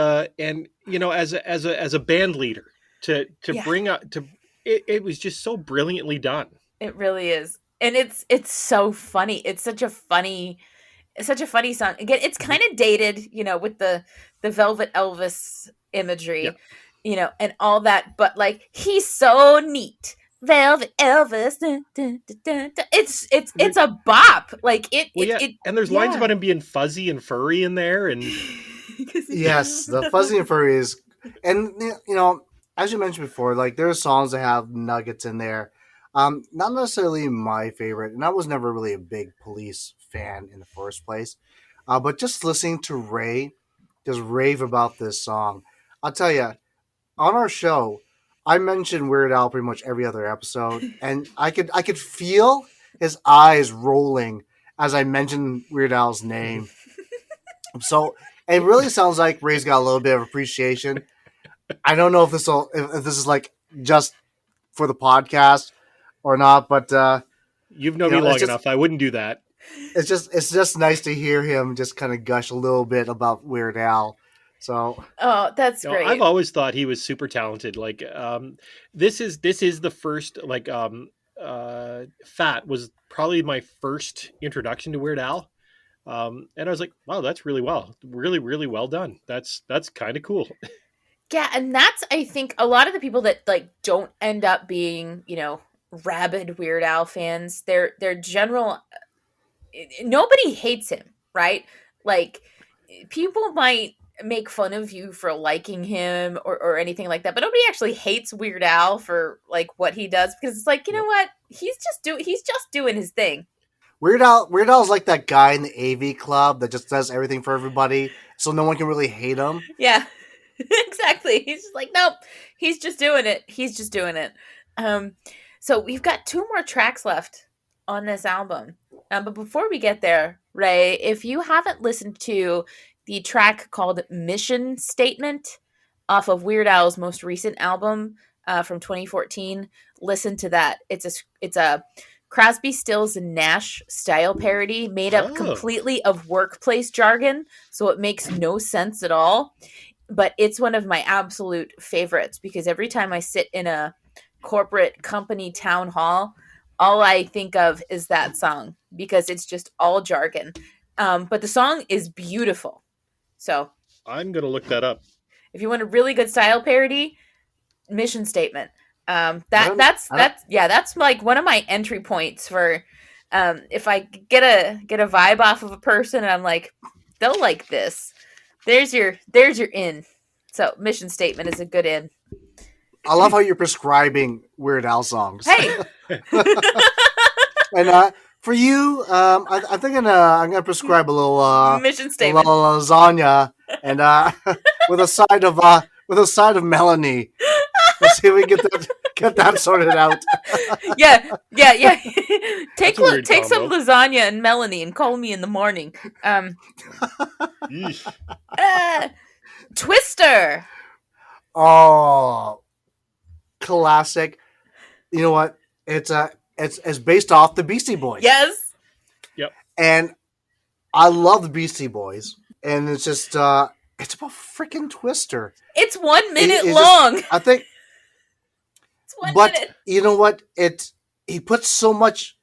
as a band leader to Yeah. bring up to it was just so brilliantly done. It really is. And it's so funny. It's such a funny song. Again, it's kind of dated, with the Velvet Elvis imagery, Yeah. and all that, but like he's so neat. Velvet Elvis. Dun, dun, dun, dun, dun. There, It's a bop. Like well, yeah, and there's lines yeah. about him being fuzzy and furry in there, and Yes, the fuzzy and furry is, and as you mentioned before, like there are songs that have nuggets in there. Not necessarily my favorite, and I was never really a big Police fan in the first place. But just listening to Ray just rave about this song, I'll tell you, on our show, I mentioned Weird Al pretty much every other episode, and I could feel his eyes rolling as I mentioned Weird Al's name. So it really sounds like Ray's got a little bit of appreciation. I don't know if this is like just for the podcast or not, but you've known me it's long just enough. I wouldn't do that. it's just nice to hear him just kind of gush a little bit about Weird Al. So Oh, that's No, I've great. always thought he was super talented. Like, this is the first Fat was probably my first introduction to Weird Al, and I was like, wow, that's really really well done. That's kind of cool. Yeah, and that's I think a lot of the people that like don't end up being, rabid Weird Al fans, their general nobody hates him, right? Like people might make fun of you for liking him or anything like that, but nobody actually hates Weird Al for like what he does because it's like, you know Yep. what? He's just doing his thing. Weird Al's like that guy in the AV club that just does everything for everybody, so no one can really hate him. Yeah. Exactly. He's just like, nope. He's just doing it. He's just doing it. Um, so we've got two more tracks left on this album. But before we get there, Ray, if you haven't listened to the track called Mission Statement off of Weird Al's most recent album from 2014, listen to that. It's a Crosby, Stills, and Nash style parody made up Oh, completely of workplace jargon, so it makes no sense at all, but it's one of my absolute favorites because every time I sit in a corporate company town hall, all I think of is that song because it's just all jargon. But the song is beautiful. So I'm gonna look that up. if you want a really good style parody, Mission Statement. I That don't that's I don't that's yeah, that's like one of my entry points for if I get a vibe off of a person and I'm like, they'll like this. There's your in. So Mission Statement is a good in. I love how you're prescribing Weird Al songs. Hey, And for you, I think I'm gonna prescribe Mission a little Statement. lasagna and with a side of Melanie. Let's see if we can get that sorted out. Yeah. That's a weird Take some combo. lasagna and Melanie and call me in the morning. Yeesh. Uh, Twister. Oh, classic. You know what? It's based off the Beastie Boys, Yes, Yep. and I love the Beastie Boys, and it's about freaking Twister. it's 1 minute It's just long. I think, It's one but minute. you know what? He puts so much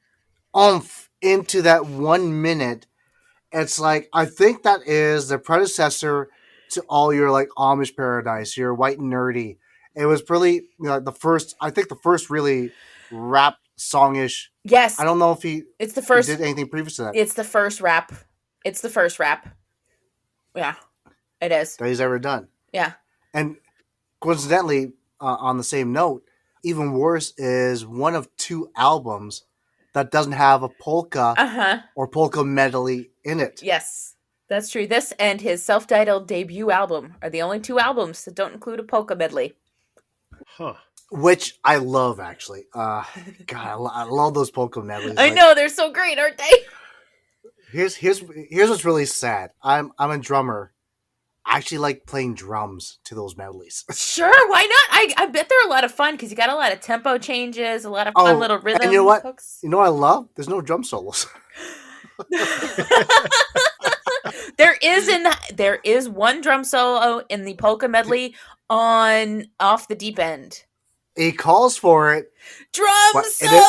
oomph into that 1 minute. It's like I think that is the predecessor to all your like Amish Paradise, your white and nerdy. It was really the first. I think the first really rap songish. I Yes, don't know if he it's the first. did anything previous to that It's the first rap. It's the first rap. Yeah, it is. that he's ever done. Yeah. And coincidentally, on the same note, even worse is one of two albums that doesn't have a polka Uh huh. or polka medley in it, Yes, that's true. This and his self-titled debut album are the only two albums that don't include a polka medley. Huh. which I love actually. God, I love those polka medleys. I Like, know they're so great, aren't they? here's what's really sad. I'm a drummer. I actually like playing drums to those medleys. Sure, why not? I bet they're a lot of fun because you got a lot of tempo changes, a lot of fun Oh, little and you know rhythm what? hooks. You know what I love? There's no drum solos. There is one drum solo in the polka medley on Off the Deep End. He calls for it, Drum but solo.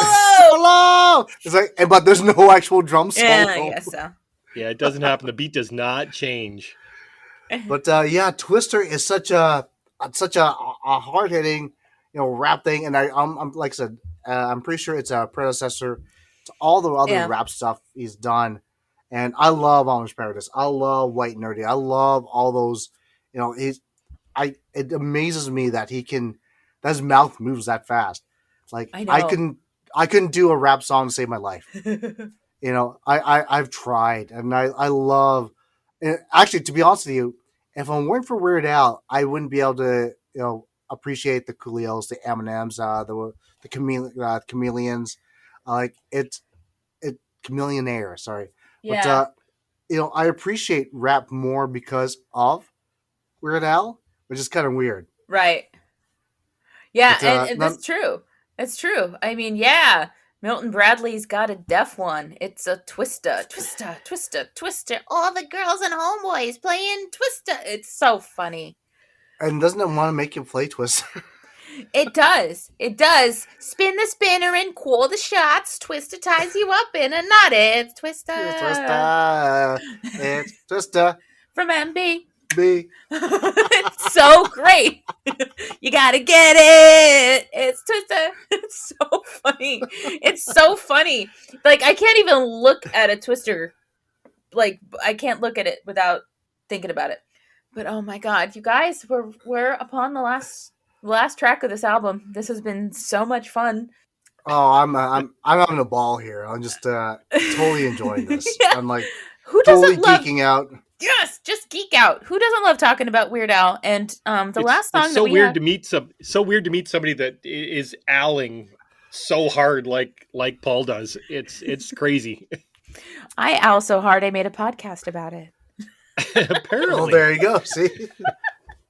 solo. It's like, but there's no actual drum solo. Yeah, I guess so. Yeah, it doesn't happen. The beat does not change. But yeah, Twister is such a hard hitting rap thing, and I'm like I said, I'm pretty sure it's a predecessor to all the other Yeah, rap stuff he's done. And I love Amish Paradise. I love White Nerdy. I love all those. You know, he's I. It amazes me that he can. That his mouth moves that fast. Like I know. I couldn't do a rap song to save my life. You know, I've tried, and I love. And actually, to be honest with you, if it weren't for Weird Al, I wouldn't be able to appreciate the Coolios, the Eminems, the chameleons, like it chameleonaire. Sorry, but Yeah, I appreciate rap more because of Weird Al, which is kind of weird. right. Yeah, But and that's true. It's true. I mean, yeah, Milton Bradley's got a deaf one. It's a Twista, Twista, Twista, Twister. All the girls and homeboys playing Twista. It's so funny. and doesn't it want to make you play Twister? It does. It does. Spin the spinner and call the shots. Twister ties you up in a knot. It's It's Twister Twister. It's Twister. from MB. B. It's so great. You gotta get it. It's Twister. It's so funny. It's so funny. Like I can't even look at a Twister. Like I can't look at it without thinking about it. But oh my god, you guys, we're upon the last track of this album. This has been so much fun. Oh, I'm having a ball here. I'm just totally enjoying this. Yeah. I'm like Who totally doesn't love? geeking out. Yes, just geek out. Who doesn't love talking about Weird Al? And the last song It's that so we weird have, to meet somebody that is alling so hard like Paul does. It's crazy. I owl so hard I made a podcast about it. Apparently. Well, there you go. See,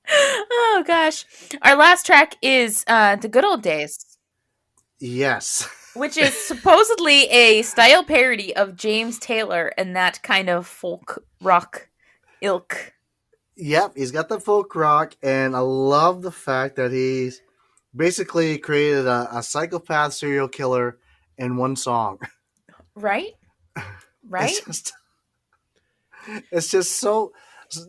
Oh gosh, our last track is "The Good Old Days," yes, which is supposedly a style parody of James Taylor and that kind of folk rock ilk. yep. He's got the folk rock, and I love the fact that he's basically created a psychopath serial killer in one song. Right? Right? It's just it's just so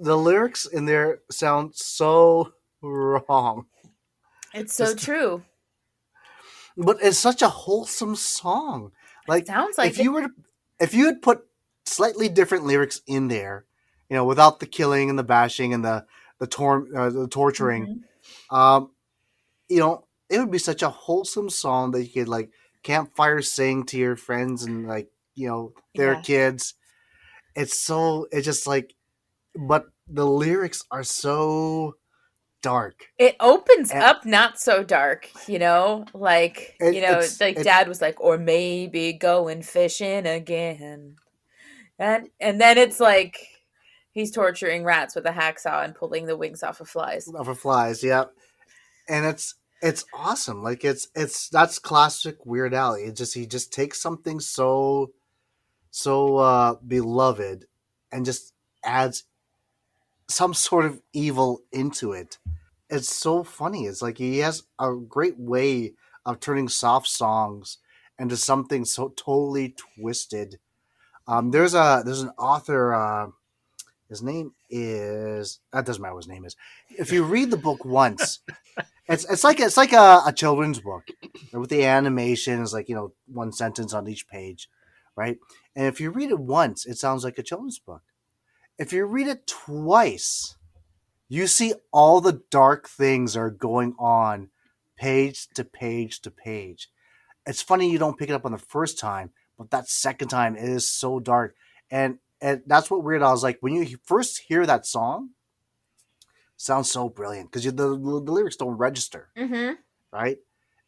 the lyrics in there sound so wrong. It's so Just true. but it's such a wholesome song. Like Sounds like if you were to, if you had put slightly different lyrics in there, without the killing and the bashing and the torturing, Mhm. um, it would be such a wholesome song that you could like campfire sing to your friends and like their Yeah. kids. It's just like, but the lyrics are so dark. It opens And up not so dark, like, like it dad was like, or maybe going fishing again. And then it's like he's torturing rats with a hacksaw and pulling the wings off of flies. for flies, yeah. And it's awesome. Like it's that's classic Weird Al. He just takes something so beloved and just adds some sort of evil into it. It's so funny. It's like he has a great way of turning soft songs into something so totally twisted. There's an author. His name is that doesn't matter what his name is. If you read the book once, it's like a children's book with the animation is like one sentence on each page, right? And if you read it once, it sounds like a children's book. If you read it twice, you see all the dark things are going on page to page to page. It's funny you don't pick it up on the first time, but that second time it is so dark. And that's what Weird Al is like. When you first hear that song, it sounds so brilliant because the lyrics don't register, Mm-hmm. right?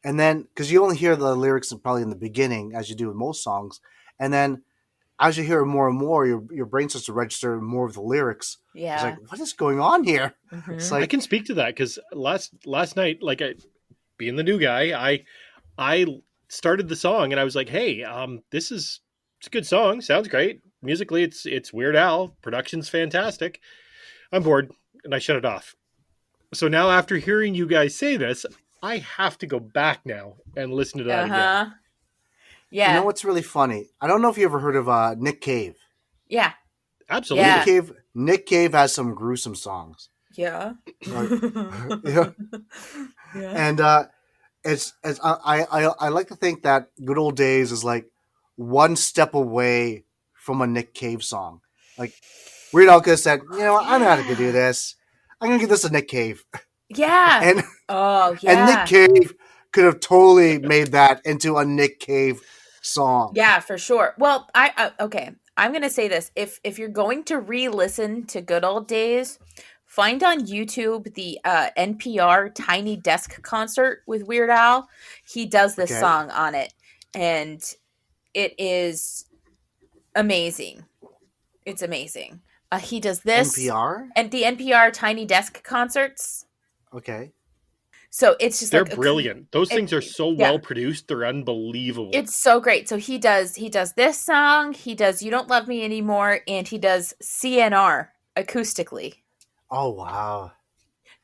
And then, because you only hear the lyrics probably in the beginning, as you do with most songs. And then as you hear it more and more, your brain starts to register more of the lyrics. It's Yeah. like, what is going on here? It's Mm-hmm. I like, can speak to that because last night, like being the new guy, I started the song and I was like, hey, it's a good song, sounds great. Musically, it's Weird Al, production's fantastic. I'm bored, and I shut it off. So now, after hearing you guys say this, I have to go back now and listen to that again. Uh-huh. you know Yeah. what's really funny? I don't know if you ever heard of Nick Cave. Yeah. Absolutely. Yeah. Nick Cave has some gruesome songs. Yeah. Like, yeah. Yeah. And it's I like to think that Good Old Days is like one step away from a Nick Cave song. Like Weird Al could have said, you know what, I know how to do Yeah. this. I'm gonna give this a Nick Cave, Yeah. and Oh, and Nick yeah. Cave could have totally made that into a Nick Cave song. Yeah, for sure. Well, okay. I'm gonna say this: if you're going to re-listen to Good Old Days, find on YouTube the NPR Tiny Desk concert with Weird Al. He does this Okay, song on it, and it is amazing. It's amazing. He does this NPR. and the NPR Tiny Desk concerts. Okay, So it's just They're like brilliant. Those things are it, so yeah, well produced. They're unbelievable. it's so great. So he does this song, he does You Don't Love Me Anymore, and he does CNR acoustically. oh wow.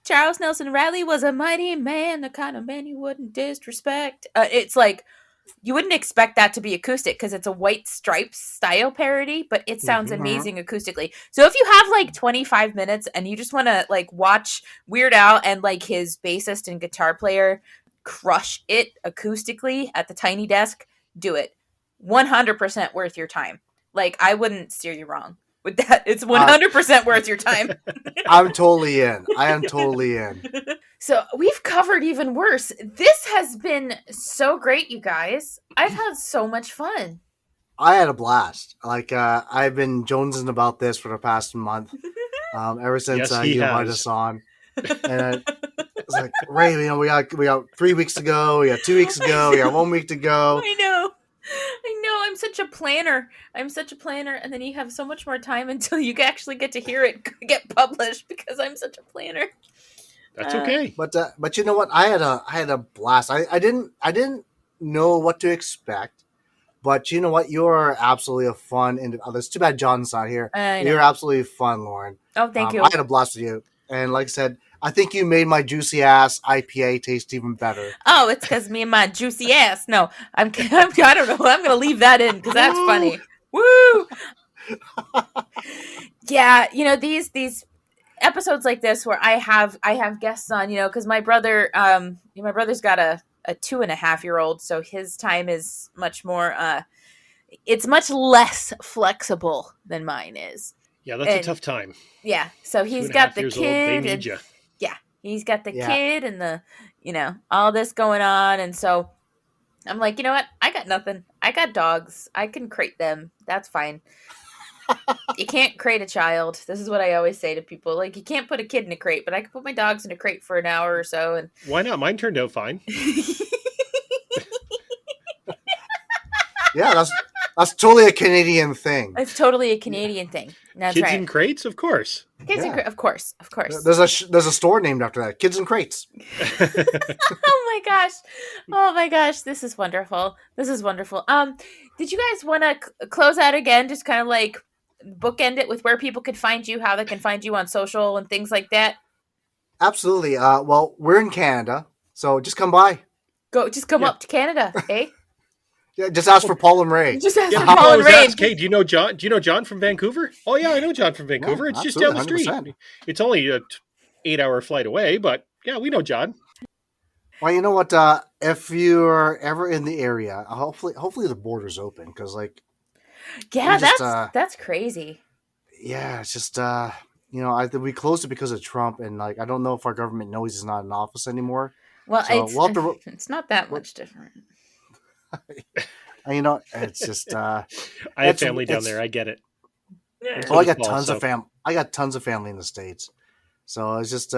Charles Nelson Riley was a mighty man, the kind of man you wouldn't disrespect. It's like you wouldn't expect that to be acoustic because it's a White Stripes style parody, but it sounds Hmm. Mhm. amazing acoustically. So if you have like 25 minutes and you just want to like watch Weird Al and like his bassist and guitar player crush it acoustically at the tiny desk, do it. 100% worth your time. Like I wouldn't steer you wrong with that. It's Uh, 100% worth your time. I'm totally in. I am totally in. So we've covered even worse. This has been so great, you guys. I've had so much fun. I had a blast. Like I've been jonesing about this for the past month, ever since Yes, he you invited has. us on, and it's like Ray, you know, we got 3 weeks to go, we got 2 weeks to go, we got 1 week to go. I know. I know. I'm such a planner. I'm such a planner. And then you have so much more time until you actually get to hear it get published because I'm such a planner. That's okay. But you know what? I had a blast. I didn't know what to expect. But you know what? You're absolutely a fun. And it's too bad John's not here. I You're know. absolutely fun, Lauren. Oh, thank I you. had a blast with you. And like I said, I think you made my juicy ass IPA taste even better. Oh, it's because me and my juicy ass. No, I don't know. I'm going to leave that in because that's Woo! funny. Woo! Yeah, these episodes like this where I have guests on, because my brother's got a 2.5 year old, so his time is much more it's much less flexible than mine is. Yeah, that's a And tough time. yeah, so Two he's and a got half the years old. They kid, need and you. yeah, he's got the Yeah. kid and the all this going on, and so I'm like, you know what? I got nothing. I got dogs. I can crate them. That's fine. You can't crate a child. This is what I always say to people. Like, you can't put a kid in a crate, but I can put my dogs in a crate for an hour or so. And Why not? Mine turned out fine. Yeah, that's totally a Canadian thing. It's totally a Canadian thing. That's Kids right. in crates, of course. Kids in Yeah. of course, of course. There's a store named after that. Kids in Crates. Oh my gosh. Oh my gosh. This is wonderful. This is wonderful. Did you guys want to close out again? Just kind of like bookend it with where people could find you, how they can find you on social and things like that. Absolutely. Well, we're in Canada, so just come by. Just come Yeah. up to Canada, eh? Yeah, just ask for Paul and Ray. Just ask Yeah, for people Paul and always Ray. ask, hey, do you know John? Do you know John from Vancouver? Oh yeah, I know John from Vancouver. Yeah, It's just down the absolutely, street. 100%. It's only a 8-hour flight away, but yeah, we know John. Well, you know what? If you're ever in the area, hopefully the border's open because, like, Yeah, we just, that's crazy. yeah, it's just, we closed it because of Trump, and like, I don't know if our government knows he's not in office anymore. Well, So we'll have to, it's not that much different. it's just, I have It's- family down it's- there. I get it. oh, I does got Paul, tons so- of I got tons of family in the States. So it's just,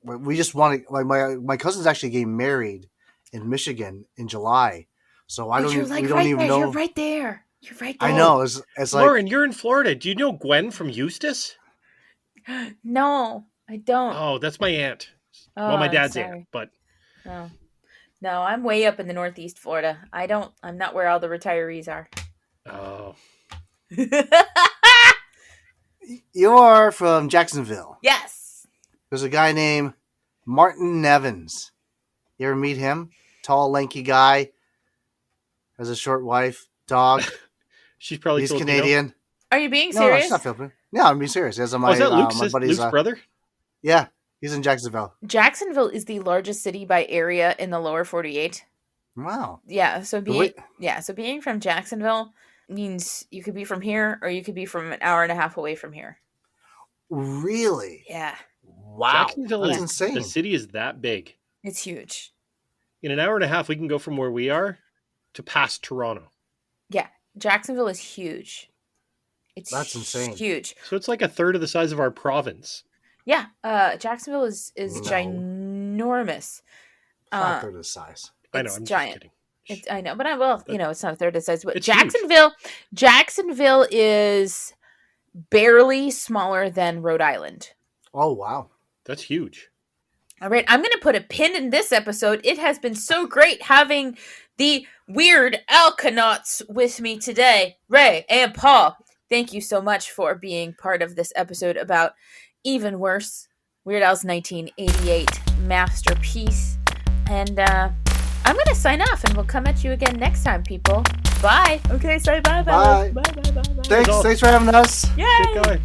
we just want to, like, my cousin's actually getting married in Michigan in July. So But you're like we don't right even there. know. You're right there. You're right there. I know. It's like, Lauren, you're in Florida. Do you know Gwen from Eustis? No, I don't. Oh, that's my aunt. Oh, Well, my I'm dad's sorry. aunt, but No. No, I'm way up in the Northeast Florida. I'm not where all the retirees are. oh, you're from Jacksonville. Yes. There's a guy named Martin Nevins. You ever meet him? Tall, lanky guy. Has a short wife, dog. she's probably He's Filipino. Canadian. Are you being No, serious? she's not Filipino. No, I'm being serious. That's Oh, my, is that my buddy's. Luke's brother? Yeah, He's in Jacksonville. Jacksonville is the largest city by area in the lower 48. Wow. Yeah, so Wait. being from Jacksonville means you could be from here or you could be from an hour and a half away from here. Really? Yeah, Wow. Jacksonville That's is insane. the city is that big. it's huge. In an hour and a half, we can go from where we are to past Toronto. Yeah, Jacksonville is huge. It's That's insane. huge. So it's like a third of the size of our province. Yeah, Jacksonville is No. ginormous. It's not third of the size. I know, It's I'm giant. just kidding. I know, but it's not a third of the size. But It's Jacksonville is barely smaller than Rhode Island. Oh, wow. That's huge. All right, I'm going to put a pin in this episode. It has been so great having the weird Alconauts with me today. Ray and Paul, thank you so much for being part of this episode about Even Worse, Weird Al's 1988 masterpiece. And I'm going to sign off, and we'll come at you again next time, people. Bye. Okay, say bye. Bye. Bye. Thanks for having us. Yay. Good guy.